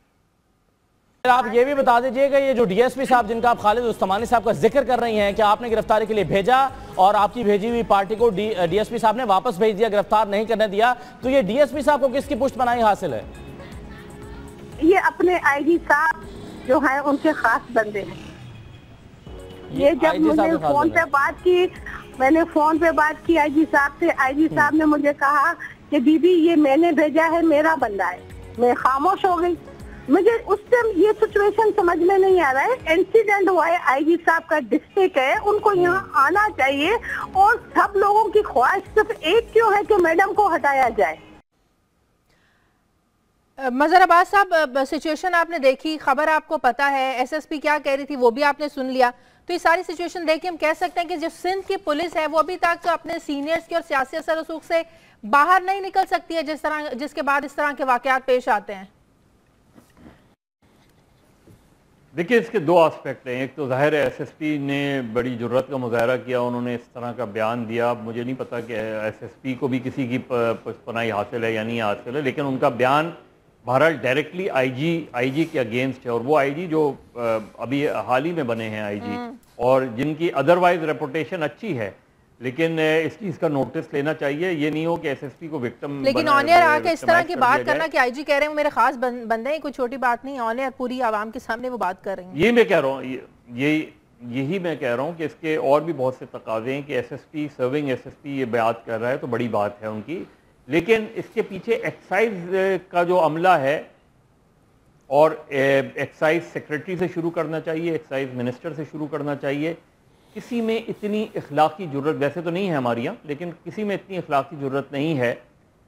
आप ये भी बता दीजिएगा, ये जो डीएसपी साहब जिनका आप खालिद उस्तमानी साहब का जिक्र कर रही हैं कि आपने गिरफ्तारी के लिए भेजा और आपकी भेजी हुई पार्टी को डीएसपी साहब ने वापस भेज दिया, गिरफ्तार नहीं करने दिया, तो ये डीएसपी साहब को किसकी पुष्टपनाही हासिल है? ये अपने आईजी साहब जो है उनके खास बंदे हैं। ये जब मुझे फोन पे बात की, मैंने फोन पे बात की आईजी साहब से, आईजी साहब ने मुझे कहा कि दीदी ये मैंने भेजा है, मेरा बंदा है। मैं खामोश हो गई। मुझे उस टाइम ये सिचुएशन समझ में नहीं आ रहा है। इंसिडेंट हुआ है, आईजी साहब का डिस्ट्रिक्ट है, उनको यहाँ आना चाहिए और सब लोगों की ख्वाहिश सिर्फ एक क्यों है कि मैडम को हटाया जाए। मजहर अब्बास साहब, सिचुएशन आपने देखी, खबर आपको पता है, एसएसपी क्या कह रही थी वो भी आपने सुन लिया, तो ये सारी सिचुएशन देख के हम कह सकते हैं कि जो सिंध की पुलिस है वो अभी तक अपने सीनियर्स की और सियासी असर रसूख से बाहर नहीं निकल सकती है, जिसके बाद इस तरह के वाकयात पेश आते हैं। देखिए, इसके दो एस्पेक्ट हैं। एक तो ज़ाहिर है एसएसपी ने बड़ी जुर्रत का मुजाहरा किया, उन्होंने इस तरह का बयान दिया। मुझे नहीं पता कि एसएसपी को भी किसी की पुष्टपनाही हासिल है या नहीं हासिल है, लेकिन उनका बयान बहरहाल डायरेक्टली आईजी के अगेंस्ट है। और वो आईजी जो अभी हाल ही में बने हैं आईजी और जिनकी अदरवाइज रेपुटेशन अच्छी है, लेकिन इस चीज़ का नोटिस लेना चाहिए। ये नहीं हो कि एसएसपी को विक्टिम, लेकिन ऑन एयर आके इस तरह की बात करना कि आईजी कह रहे हैं मेरे खास बंदे हैं, कोई छोटी बात नहीं। ऑन एयर पूरी आवाम के सामने वो बात कर रही हैं। ये मैं कह रहा हूँ, यही मैं कह रहा हूँ कि इसके और भी बहुत से तकाजे हैं कि एसएसपी, सर्विंग एसएसपी ये बात कर रहा है तो बड़ी बात है उनकी, लेकिन इसके पीछे एक्साइज का जो अमला है और एक्साइज सेक्रेटरी से शुरू करना चाहिए, एक्साइज मिनिस्टर से शुरू करना चाहिए। किसी में इतनी इखलाकी जुर्रत वैसे तो नहीं है हमारी यहाँ, लेकिन किसी में इतनी इखलाकी जुर्रत नहीं है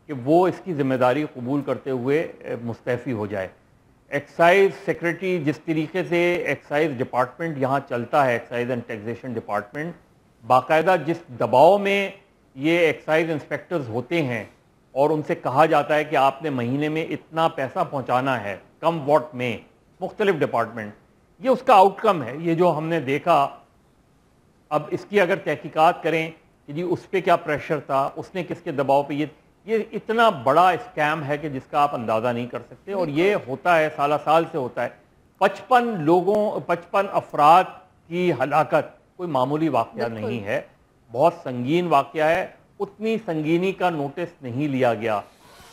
कि वो इसकी जिम्मेदारी कबूल करते हुए मुस्तैफ़ी हो जाए। एक्साइज सेक्रेटरी, जिस तरीके से एक्साइज डिपार्टमेंट यहाँ चलता है, एक्साइज एंड टैक्सेशन डिपार्टमेंट, बाकायदा जिस दबाव में ये एक्साइज इंस्पेक्टर्स होते हैं और उनसे कहा जाता है कि आपने महीने में इतना पैसा पहुँचाना है, कम वॉट में, मुख्तलिफ डिपार्टमेंट, ये उसका आउटकम है। ये जो हमने देखा, अब इसकी अगर तहकीकात करें कि जी उस पर क्या प्रेशर था, उसने किसके दबाव पे, ये इतना बड़ा स्कैम है कि जिसका आप अंदाज़ा नहीं कर सकते। और ये होता है, साल साल से होता है। 55 अफराद की हलाकत कोई मामूली वाक़या नहीं है, बहुत संगीन वाक़या है। उतनी संगीनी का नोटिस नहीं लिया गया,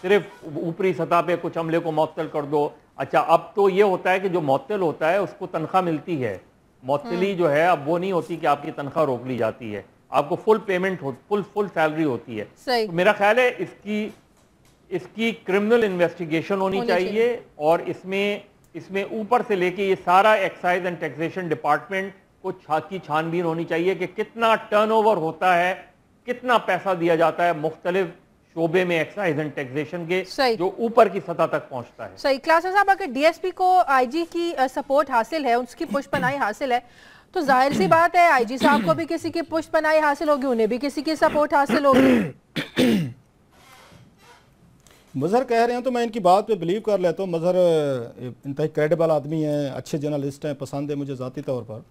सिर्फ ऊपरी सतह पे कुछ अमले को मुअत्तल कर दो। अच्छा, अब तो ये होता है कि जो मुअत्तल होता है उसको तनख्वाह मिलती है। मुअत्तली जो है अब वो नहीं होती कि आपकी तनख्वाह रोक ली जाती है, आपको फुल पेमेंट हो, फुल सैलरी होती है। तो मेरा ख्याल है इसकी क्रिमिनल इन्वेस्टिगेशन होनी चाहिए और इसमें ऊपर से लेके ये सारा एक्साइज एंड टैक्सेशन डिपार्टमेंट को की छानबीन होनी चाहिए कि कितना टर्नओवर होता है, कितना पैसा दिया जाता है मुख्तलिफ शोबे में एक्साइज एंड टैक्सेशन के, जो ऊपर की सतह तक पहुंचता है। सही। क्लासेस साहब, अगर डीएसपी को आईजी की सपोर्ट हासिल है, उसकी पुष्टपनाही हासिल है, तो जाहिर सी बात है आईजी साहब को भी किसी की पुष्टपनाही हासिल होगी, उन्हें भी किसी की सपोर्ट हासिल होगी। मजहर कह रहे हैं तो मैं इनकी बात पे बिलीव कर लेता हूँ। मजहर इंतहाई क्रेडिबल आदमी हैं, अच्छे जर्नलिस्ट हैं, पसंद है मुझे ज़ाती तौर पर,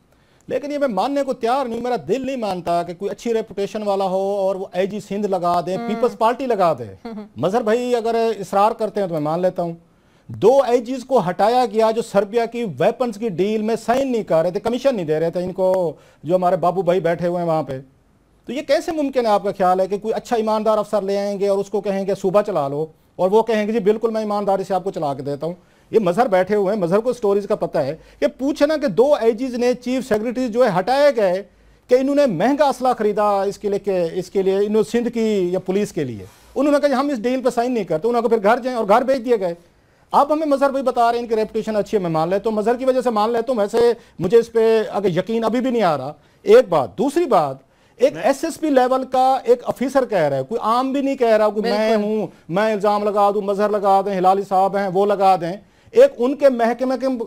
लेकिन ये मैं मानने को तैयार नहीं, मेरा दिल नहीं मानता कि कोई अच्छी रेपुटेशन वाला हो और वो आईजी सिंध लगा दे, पीपल्स पार्टी लगा दे। मजहर भाई अगर इसरार करते हैं तो मैं मान लेता हूँ। 2 आईजीज को हटाया गया जो सर्बिया की वेपन्स की डील में साइन नहीं कर रहे थे, कमीशन नहीं दे रहे थे इनको, जो हमारे बाबू भाई बैठे हुए हैं वहां पे। तो ये कैसे मुमकिन है, आपका ख्याल है कि कोई अच्छा ईमानदार अफसर ले आएंगे और उसको कहेंगे सूबा चला लो और वो कहेंगे जी बिल्कुल मैं ईमानदारी से आपको चला के देता हूँ? ये मजहर बैठे हुए हैं, मजहर को स्टोरीज का पता है। ये पूछना कि 2 आईजीज ने चीफ सेक्रेटरी जो है हटाए गए कि इन्होंने महंगा असला खरीदा इसके लिए इन्होंने सिंध की या पुलिस के लिए, उन्होंने कहा हम इस डील पर साइन नहीं करते, उन्होंने फिर घर जाए और घर भेज दिए गए। आप हमें मजहर भाई बता रहे हैं इनकी रेपुटेशन अच्छी है, मैं मान लेता हूँ, मजहर की वजह से मान लेता हूँ, वैसे मुझे इस पर अगर यकीन अभी भी नहीं आ रहा। एक बात, दूसरी बात, एक एसएसपी लेवल का एक ऑफिसर कह रहा है, कोई आम भी नहीं कह रहा कि मैं हूं, मैं इल्जाम लगा दूं, मजहर लगा दें, हिलाली साहब हैं वो लगा दें, एक उनके महकमे के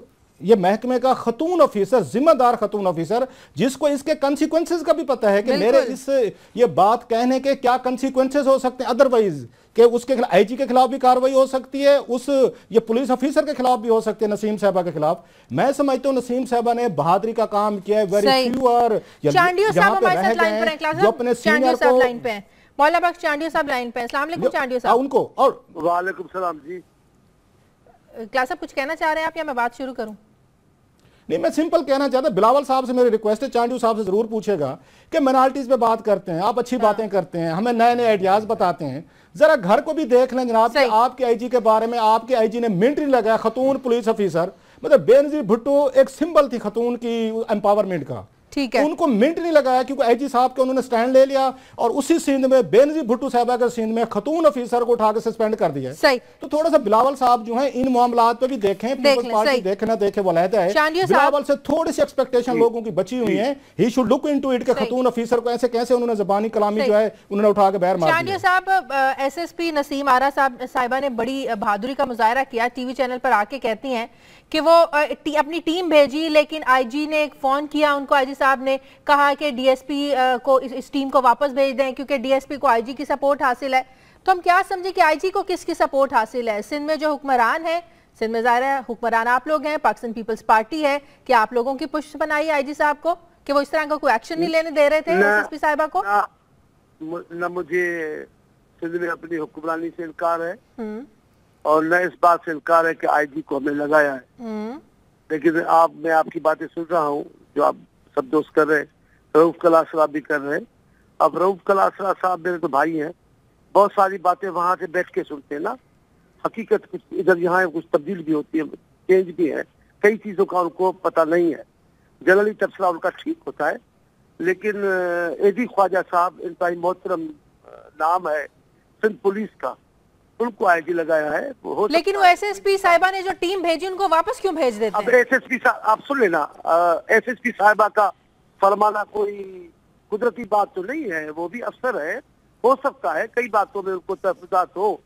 ये महकमे का खतून ऑफिसर, जिम्मेदार खतून ऑफिसर, जिसको इसके कंसिक्वेंसेस का भी पता है कि मेरे इस ये बात कहने के क्या कंसिक्वेंसेस हो सकते हैं, अदरवाइज कि उसके खिलाफ आईजी के खिलाफ भी कार्रवाई हो सकती है, उस ये पुलिस ऑफिसर के खिलाफ भी हो सकती है, नसीम साहबा के खिलाफ। मैं समझता हूँ नसीम साहबा ने बहादुरी का काम किया है, वेरी फ्यू और यहाँ पे रह गए जो अपने सीनियर को। मौला बख्श चांडियो साहब लाइन पे, अस्सलाम वालेकुम चांडियो साहब। उनको और वालेकुम सलाम जी। क्लास साहब कुछ कहना चाह रहे हैं आप या मैं बात शुरू करूं? नहीं, मैं सिंपल कहना चाहता, बिलावल साहब से मेरी रिक्वेस्ट है, चांडियो साहब से जरूर पूछेगा कि माइनॉरिटीज पे बात करते हैं, आप अच्छी बातें करते हैं, हमें नए नए आइडियाज बताते हैं, जरा घर को भी देख लें जनाब कि आपके आईजी के बारे में, आपके आईजी ने मिनट नहीं लगाया, खतून पुलिस ऑफिसर, मतलब बेनजीर भुट्टो एक सिंबल थी खतून की एम्पावरमेंट का, ठीक है, उनको मिनट नहीं लगाया क्योंकि आईजी साहब के उन्होंने स्टैंड ले लिया और उसी सीन में बेनजीर भुट्टो साहबा के सीन में खतून ऑफिसर को उठा के सस्पेंड कर दिया। सही। तो थोड़ा सा बिलावल साहब जो हैं इन मामलात पे भी देखें, पीपल्स पार्टी देखे ना देखे वो अलग है, बिलावल से थोड़ी सी एक्सपेक्टेशन लोगों की बची हुई है, he should look into it के खतून ऑफिसर को ऐसे कैसे उन्होंने ज़बानी कलामी जो है उन्होंने उठा के बाहर मार दिया। चांडियो साहब, एसएसपी नसीम आरा साहिबा ने बड़ी बहादुरी का मुजाहरा किया, टीवी चैनल पर आके कहती हैं कि वो अपनी टीम भेजी, लेकिन आईजी ने एक फोन किया उनको, आईजी साहब ने कहा कि डीएसपी को इस टीम को वापस भेज दें क्योंकि डीएसपी को आईजी की सपोर्ट हासिल है। तो हम क्या समझे कि आईजी को किसकी सपोर्ट हासिल है? सिंध में जो हुक्मरान है, सिंध में ज़ाहिर है हुक्मरान आप लोग हैं, पाकिस्तान पीपल्स पार्टी है, क्या आप लोगों की पुष्ट बनाई आईजी साहब को कि वो इस तरह का कोई एक्शन नहीं लेने दे रहे थे एसएसपी साहिबा को? न मुझे सिंध में अपनी हुक्मरानी से इनकार है और न इस बात से इनकार है कि आईजी को हमने लगाया है। लेकिन मैं आपकी बातें सुन रहा हूँ जो आप सब दोस्त कर रहे हैं, रऊफ कलासरा भी कर रहे हैं। अब रऊफ कलासरा साहब मेरे तो भाई हैं, बहुत सारी बातें वहां से बैठ के सुनते हैं ना, हकीकत कुछ इधर यहाँ कुछ तब्दील भी होती है, चेंज भी है, कई चीजों का उनको पता नहीं है, जनरली तबसरा उनका ठीक होता है। लेकिन एडी ख्वाजा साहब इनका मोहतरम नाम है सिंध पुलिस का, उनको आईजी लगाया है। लेकिन वो एसएसपी साहिबा ने जो टीम भेजी उनको वापस क्यों भेज देते हैं? अब एसएसपी आप सुन लेना, एसएसपी साहिबा का फरमाना कोई कुदरती बात तो नहीं है, वो भी अफसर है, हो सकता है कई बातों में उनको तहफुजात हो,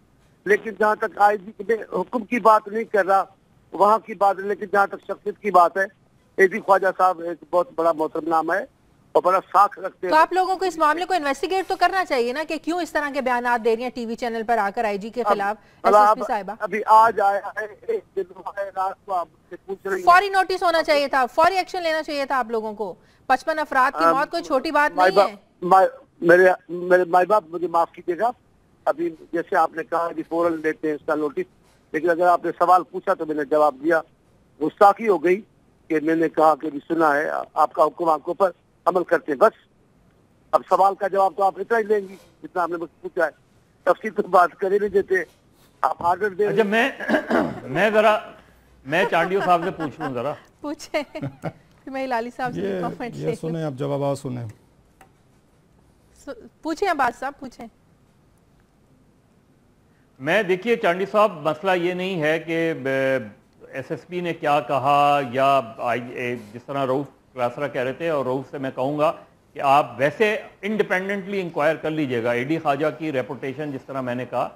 लेकिन जहाँ तक आईजी के हुक्म की बात नहीं कर रहा वहाँ की बात, लेकिन जहाँ तक शख्सियत की बात है, एडी ख्वाजा साहब एक बहुत बड़ा मोहतरम नाम है और बड़ा साख रखते हैं। तो आप लोगों को इस मामले को इन्वेस्टिगेट तो करना चाहिए ना कि क्यों इस तरह के बयानात दे रही हैं टीवी चैनल पर आकर आईजी के खिलाफ एसएसपी साहिबा? अभी आज आया है, एक दिन हुआ है, रात को आप पूछ रही हैं। फौरी नोटिस होना चाहिए था, फौरी एक्शन लेना चाहिए था आप लोगों को। 55 अफराद की मौत कोई छोटी बात नहीं है। मेरे माई बाप मुझे माफ कीजिएगा, अभी जैसे आपने कहा अभी फौरन देते हैं इसका नोटिस, लेकिन अगर आपने सवाल पूछा तो मैंने जवाब दिया। गुस्ताखी हो गई कि मैंने कहा कि भी सुना है आपका हुक्म, आपके ऊपर अमल करते हैं, बस। अब सवाल का जवाब तो आप इतना ही लेंगी जितना आपने मुझसे पूछा है, तफसील तो बात कर ही नहीं देते आप, आर्डर दे। अच्छा, मैं चांडियो साहब से पूछ लूं जरा, पूछे मैं लाली साहब से कमेंट ये सुने, आप जवाब सुने, पूछे अब्बास साहब पूछे। मैं देखिए चांडी साहब, मसला ये नहीं है कि एसएसपी ने क्या कहा या जिस तरह रऊफ कलासरा कह रहे थे, और रऊफ से मैं कहूँगा कि आप वैसे इंडिपेंडेंटली इंक्वायर कर लीजिएगा। एडी ख्वाजा की रेपुटेशन, जिस तरह मैंने कहा,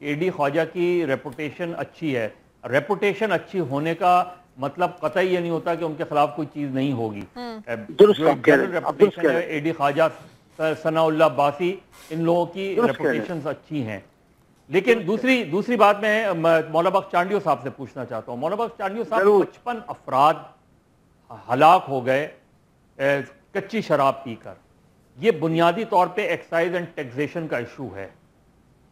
एडी ख्वाजा की रेपुटेशन अच्छी है। रेपुटेशन अच्छी होने का मतलब कतई ये नहीं होता कि उनके खिलाफ कोई चीज़ नहीं होगी। रेपुटेशन है एडी ख्वाजा, सनाउल्लाह अब्बासी, इन लोगों की रेपुटेशन अच्छी हैं। लेकिन दूसरी बात मैं मौला बख्श चांडियो साहब से पूछना चाहता हूँ। मौला बख्श चांडियो साहब, 55 अफराद हलाक हो गए कच्ची शराब पीकर। ये बुनियादी तौर पे एक्साइज एंड टैक्सेशन का इशू है।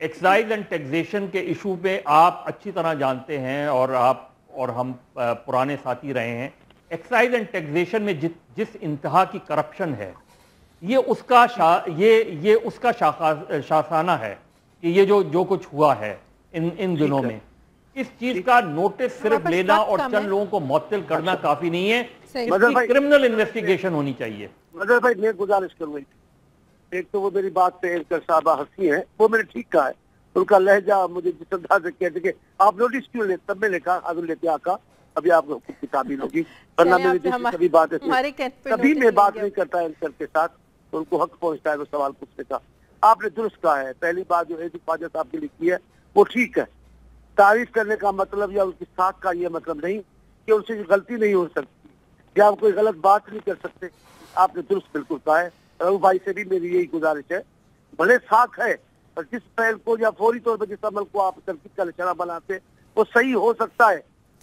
एक्साइज एंड टैक्सेशन के इशू पे आप अच्छी तरह जानते हैं और आप और हम पुराने साथी रहे हैं। एक्साइज एंड टैक्सेशन में जिस इंतहा की करप्शन है, ये उसका शासाना है कि ये जो कुछ हुआ है इन दिनों में। इस चीज का नोटिस सिर्फ लेना और चंद लोगों को मुअत्तल करना काफी नहीं है, इसकी क्रिमिनल इन्वेस्टिगेशन होनी चाहिए। मदर भाई मैं गुजारिश करूंगी, एक तो वो मेरी बात पे एंकर साहबा हंसी है, वो मैंने ठीक कहा है, उनका लहजा मुझे जिस अंदाज से कहते कि आप नोटिस क्यों ले, तब मैंने कहा अगर लेते आका अभी आप किताबी होगी, वरना मेरी कभी बात कभी मैं बात नहीं करता एंकर के साथ, तो उनको हक पहुंचता है वो सवाल पूछने का। आपने दुरुस्त कहा है, पहली बात जो एजी ख्वाजा साहब की लिखी है वो ठीक है, तारीफ करने का मतलब या उनकी साख का ये मतलब नहीं कि उनसे गलती नहीं हो सकती या आप कोई गलत बात नहीं कर सकते। आपने दुरुस्त बिल्कुल कहा है। रघु भाई से भी मेरी यही गुजारिश है, भले साख है पर जिस पहल को या फौरी तौर पर जिस अमल को आप तरकीब का निशाना बनाते वो सही हो सकता है,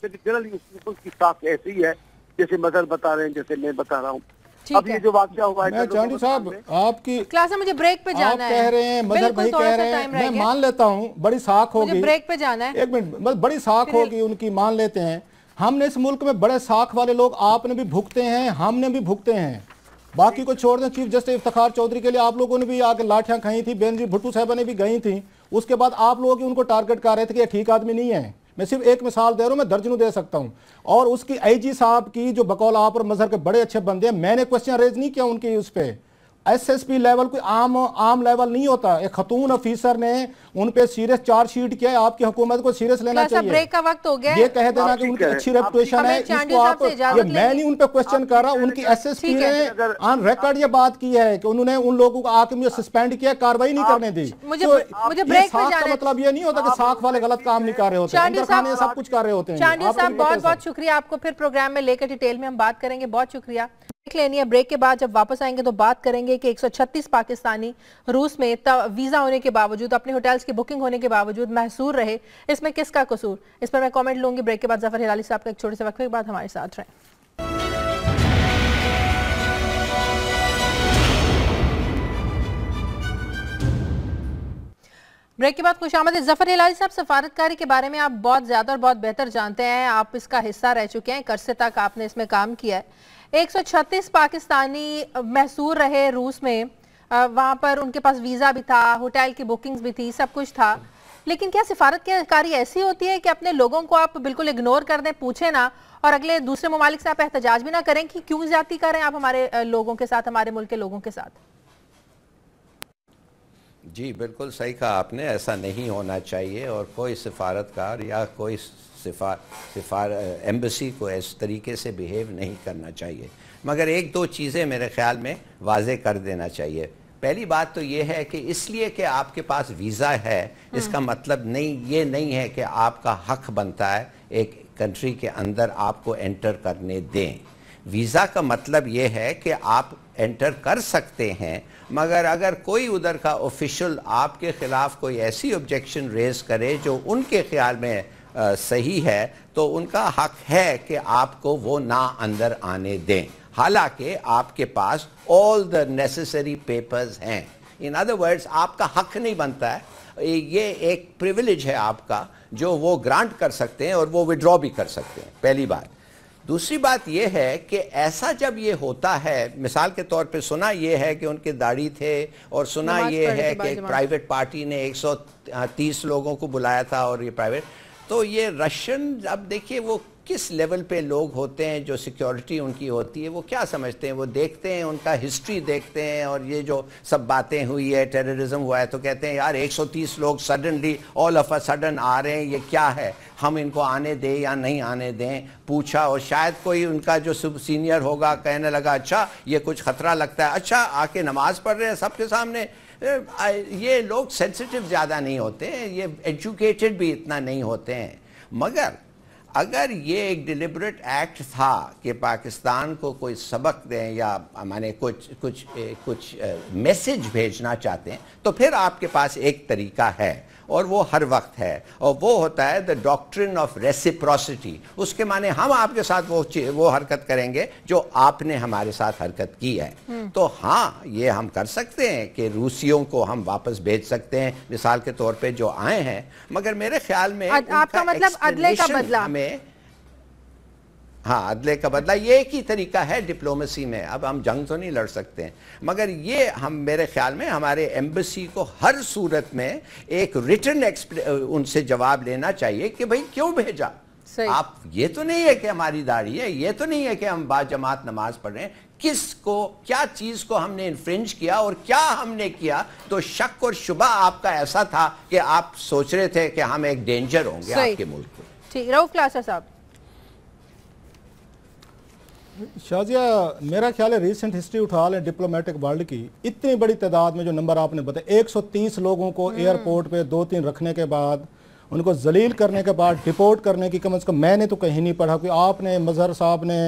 लेकिन जनरली उसकी साख ऐसी ही है जैसे मदर बता रहे हैं, जैसे मैं बता रहा हूँ। अब ये जो वाकया हुआ है चांडी साहब आपकी क्लास में मुझे ब्रेक पे जाना है, कह रहे हैं मदर भाई कह रहे हैं, मैं मान लेता हूँ बड़ी साख होगी, ब्रेक पे जाना है, एक मिनट, बड़ी साख होगी उनकी, मान लेते हैं। हमने इस मुल्क में बड़े साख वाले लोग आपने भी भुगते हैं, हमने भी भुगते हैं, बाकी को छोड़ दें। चीफ जस्टिस इफ्तिखार चौधरी के लिए आप लोगों ने भी आके लाठियां खाई थी, बेनजीर भुट्टो साहबा ने भी गई थी, उसके बाद आप लोग उनको टारगेट कर रहे थे कि ठीक आदमी नहीं है। मैं सिर्फ एक मिसाल दे रहा हूं, मैं दर्जनों दे सकता हूं। और उसकी आईजी साहब की जो बकौल आप और मजहर के बड़े अच्छे बंदे हैं, मैंने क्वेश्चन रेज नहीं किया उनकी उस पर, एसएसपी लेवल कोई आम लेवल नहीं होता। एक खतून ऑफिसर ने उन पे सीरियस चार्जशीट किया है, आपकी हुकूमत को सीरियस लेना चाहिए। ब्रेक का वक्त हो गया, ये कह देना कि उनकी अच्छी रेपुटेशन है, इसको आप, ये मैं नहीं उन पे क्वेश्चन कर रहा, उनकी एसएसपी ने ऑन रिकॉर्ड ये बात की है कि उन्होंने उन लोगों को आके मुझे सस्पेंड किया, कार्रवाई नहीं करने दी। मुझे ब्रेक पे जाना, मतलब ये नहीं होता कि साख वाले गलत काम नहीं कर रहे होते, अंदर खाने सब कुछ कर रहे होते हैं। चांडी साहब बहुत बहुत शुक्रिया, आपको फिर प्रोग्राम में लेकर डिटेल में हम बात करेंगे, बहुत शुक्रिया। लेनी है, ब्रेक के बाद जब वापस आएंगे तो बात करेंगे कि 136 पाकिस्तानी रूस में वीजा होने के बावजूद, अपने होटल्स की बुकिंग होने के बावजूद महसूर रहे, इसमें किसका कसूर, इस पर मैं कमेंट लूंगी ब्रेक के बाद। जफर हिलाली साहब का एक छोटे से वक्फे के बाद हमारे साथ रहें। ब्रेक के बाद खुशामद। जफर हिलाली साहब, सफारतकारी के बारे में आप बहुत ज्यादा और बहुत बेहतर जानते हैं, आप इसका हिस्सा रह चुके हैं, एक अरसे तक आपने इसमें काम किया है। 136 पाकिस्तानी महसूर रहे रूस में, वहाँ पर उनके पास वीज़ा भी था, होटल की बुकिंग्स भी थी, सब कुछ था, लेकिन क्या सिफारतकारी ऐसी होती है कि अपने लोगों को आप बिल्कुल इग्नोर कर दें, पूछे ना, और अगले दूसरे ममालिक से आप एहतजाज भी ना करें कि क्यों ज्यादती करें आप हमारे लोगों के साथ, हमारे मुल्क के लोगों के साथ? जी बिल्कुल सही कहा आपने, ऐसा नहीं होना चाहिए और कोई सिफारतकार या कोई एम्बेसी को इस तरीके से बिहेव नहीं करना चाहिए। मगर एक दो चीज़ें मेरे ख्याल में वाजे कर देना चाहिए। पहली बात तो ये है कि इसलिए कि आपके पास वीज़ा है इसका मतलब ये नहीं है कि आपका हक बनता है एक कंट्री के अंदर आपको एंटर करने दें। वीज़ा का मतलब ये है कि आप एंटर कर सकते हैं, मगर अगर कोई उधर का ऑफिशियल आपके ख़िलाफ़ कोई ऐसी ऑब्जेक्शन रेज़ करे जो उनके ख्याल में सही है, तो उनका हक है कि आपको वो ना अंदर आने दें, हालांकि आपके पास ऑल द नेसेसरी पेपर्स हैं। इन अदर वर्ड्स आपका हक नहीं बनता है, ये एक प्रिविलेज है आपका जो वो ग्रांट कर सकते हैं और वो विड्रॉ भी कर सकते हैं, पहली बात। दूसरी बात यह है कि ऐसा जब ये होता है, मिसाल के तौर पे सुना ये है कि उनके दाढ़ी थे और सुना ये है कि एक प्राइवेट पार्टी ने 130 लोगों को बुलाया था और ये प्राइवेट, तो ये रशियन, अब देखिए वो किस लेवल पे लोग होते हैं, जो सिक्योरिटी उनकी होती है वो क्या समझते हैं, वो देखते हैं, उनका हिस्ट्री देखते हैं, और ये जो सब बातें हुई है, टेररिज्म हुआ है, तो कहते हैं यार 130 लोग suddenly all of a sudden आ रहे हैं, ये क्या है, हम इनको आने दें या नहीं आने दें। पूछा और शायद कोई उनका जो सीनियर होगा कहने लगा अच्छा ये कुछ ख़तरा लगता है, अच्छा आके नमाज़ पढ़ रहे हैं सबके सामने। ये लोग सेंसिटिव ज़्यादा नहीं होते हैं, ये एजुकेटेड भी इतना नहीं होते हैं। मगर अगर ये एक डिलिबरेट एक्ट था कि पाकिस्तान को कोई सबक दें या माने कुछ मैसेज भेजना चाहते हैं, तो फिर आपके पास एक तरीका है और वो हर वक्त है, और वो होता है द डॉक्ट्रिन ऑफ रेसिप्रोसिटी। उसके माने हम आपके साथ वो हरकत करेंगे जो आपने हमारे साथ हरकत की है। तो हाँ, ये हम कर सकते हैं कि रूसियों को हम वापस भेज सकते हैं मिसाल के तौर पे जो आए हैं, मगर मेरे ख्याल में आपका मतलब अदले का बदला, हाँ, अदले का बदला, ये एक ही तरीका है डिप्लोमेसी में। अब हम जंग तो नहीं लड़ सकते हैं, मगर ये हम, मेरे ख्याल में हमारे एम्बेसी को हर सूरत में एक रिटर्न उनसे जवाब लेना चाहिए कि भाई क्यों भेजा आप। ये तो नहीं है कि हमारी दाढ़ी है, ये तो नहीं है कि हम बाजमात नमाज पढ़ रहे हैं। किसको, क्या चीज को हमने इन्फ्रिंज किया और क्या हमने किया? तो शक और शुबा आपका ऐसा था कि आप सोच रहे थे कि हम एक डेंजर होंगे आपके मुल्क को। ठीक, रऊफ क्लासा साहब। शाजिया, मेरा ख्याल है रिसेंट हिस्ट्री उठा लें डिप्लोमेटिक वर्ल्ड की, इतनी बड़ी तादाद में जो नंबर आपने बताया, 130 लोगों को एयरपोर्ट पे 2-3 रखने के बाद, उनको जलील करने के बाद डिपोर्ट करने की, कम से कम मैंने तो कहीं नहीं पढ़ा, कोई आपने, मजहर साहब ने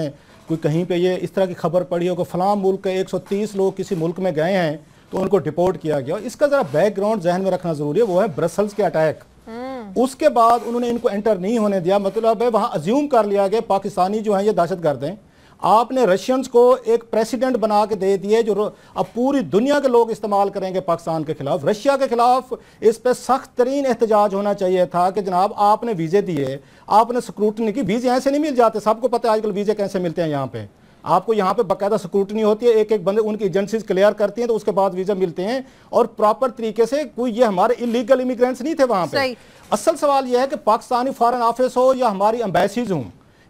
कोई कहीं पे ये इस तरह की खबर पड़ी हो कि फलां मुल्क के 130 लोग किसी मुल्क में गए हैं तो उनको डिपोर्ट किया गया। इसका ज़रा बैकग्राउंड जहन में रखना ज़रूरी है, वो है ब्रसल्स के अटैक। उसके बाद उन्होंने इनको एंटर नहीं होने दिया, मतलब है वहाँ अज्यूम कर लिया गया पाकिस्तानी जो हैं ये दहशतगर्द हैं। आपने रशियंस को एक प्रेसिडेंट बना के दे दिए जो अब पूरी दुनिया के लोग इस्तेमाल करेंगे पाकिस्तान के खिलाफ। रशिया के खिलाफ इस पर सख्त तरीन एहतजाज होना चाहिए था कि जनाब आपने वीज़े दिए, आपने स्क्रूटनी की। वीज़े ऐसे नहीं मिल जाते, सबको पता है आजकल वीज़े कैसे मिलते हैं। यहाँ पे आपको यहाँ पे बाकायदा स्क्रूटनी होती है, एक एक बंदे उनकी एजेंसीज क्लियर करती हैं तो उसके बाद वीज़ा मिलते हैं और प्रॉपर तरीके से। कोई ये हमारे इलीगल इमिग्रेंट्स नहीं थे वहाँ पे। असल सवाल यह है कि पाकिस्तानी फॉरेन ऑफिस हो या हमारी एम्बेसीज हों,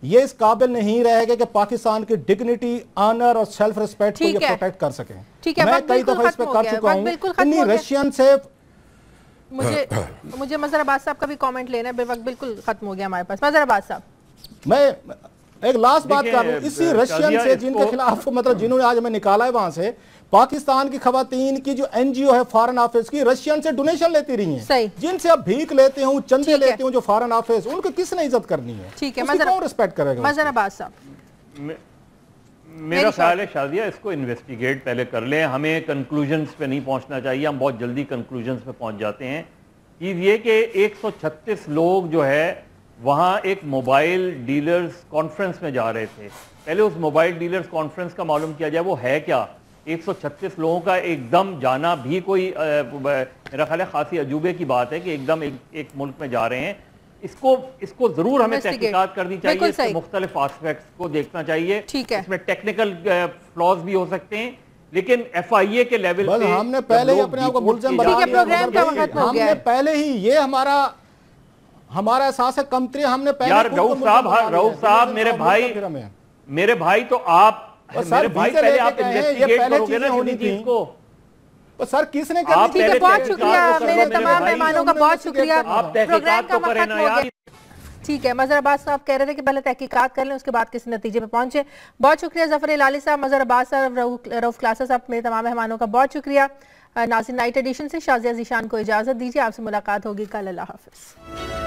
ये इस काबिल नहीं रहेगा कि पाकिस्तान की डिग्निटी, ऑनर और सेल्फ रिस्पेक्ट को ये प्रोटेक्ट कर सकें। मैं कई दफा इस पे कर चुका हूं। इन्हीं रशियन से मुझे मजहर अब्बास साहब का भी कमेंट लेना है, वक्त बिल्कुल खत्म हो गया हमारे पास। मजहर अब्बास साहब, मैं एक लास्ट बात कर रहा हूं, इसी रशियन से जिनके खिलाफ, मतलब जिन्होंने आज हमें निकाला है वहां से, पाकिस्तान की खवातीन की जो एनजीओ है फॉरेन ऑफिस की, रशियन से डोनेशन लेती रही हैं, जिनसे आप भीख लेते हो, चंदे लेते हो, जो फॉरेन ऑफिस, उनको किसने इज्जत करनी है? ठीक है, कौन रिस्पेक्ट करेगा? मजहर अब्बास साहब, मेरा ख्याल है शादिया, इसको इन्वेस्टिगेट पहले कर लें, हमें कंक्लूजन्स पे नहीं पहुंचना चाहिए। हम बहुत जल्दी कंक्लूजन्स पे पहुंच जाते हैं। चीज़ ये कि 136 लोग जो है वहाँ एक मोबाइल डीलर्स कॉन्फ्रेंस में जा रहे थे। पहले उस मोबाइल डीलर्स कॉन्फ्रेंस का मालूम किया जाए वो है क्या। 136 लोगों का एकदम जाना भी कोई मेरा ख्याल है खासी अजूबे की बात है कि एकदम एक मुल्क में जा रहे हैं। इसको जरूर हमें तहकीकात करनी चाहिए, इसके मुख्तलिफ एस्पेक्ट्स को देखना चाहिए। इसमें टेक्निकल फ्लॉज भी हो सकते हैं, लेकिन FIA के लेवल पे हमने पहले ही अपने आप को मुल्ज़िम बना लिया। हमने पहले ही, ये हमारा एहसास है कमतरी, हमने पहले। यार रऊफ साहब मेरे भाई तो आप, मेरे भाई पहले आप इन्वेस्टिगेट करोगे ना किसी चीज को। सर किसने कर दी? बहुत शुक्रिया, मेरे तमाम मेहमानों का बहुत शुक्रिया। आप तहकीकात तो करें ना यार। ठीक है, मजहर अब्बास साहब कह रहे थे कि पहले तहकीकात कर लें, उसके बाद किसी नतीजे पे पहुंचे। बहुत शुक्रिया ज़फर लाली साहब, मजहर अब्बास साहब, रऊफ क्लासा साहब, मेरे तमाम मेहमानों का बहुत शुक्रिया। नाज़रीन, नाइट एडिशन से शाज़िया ज़ीशान को इजाज़त दीजिए, आपसे मुलाकात होगी कल। अल्लाह हाफ़िज़।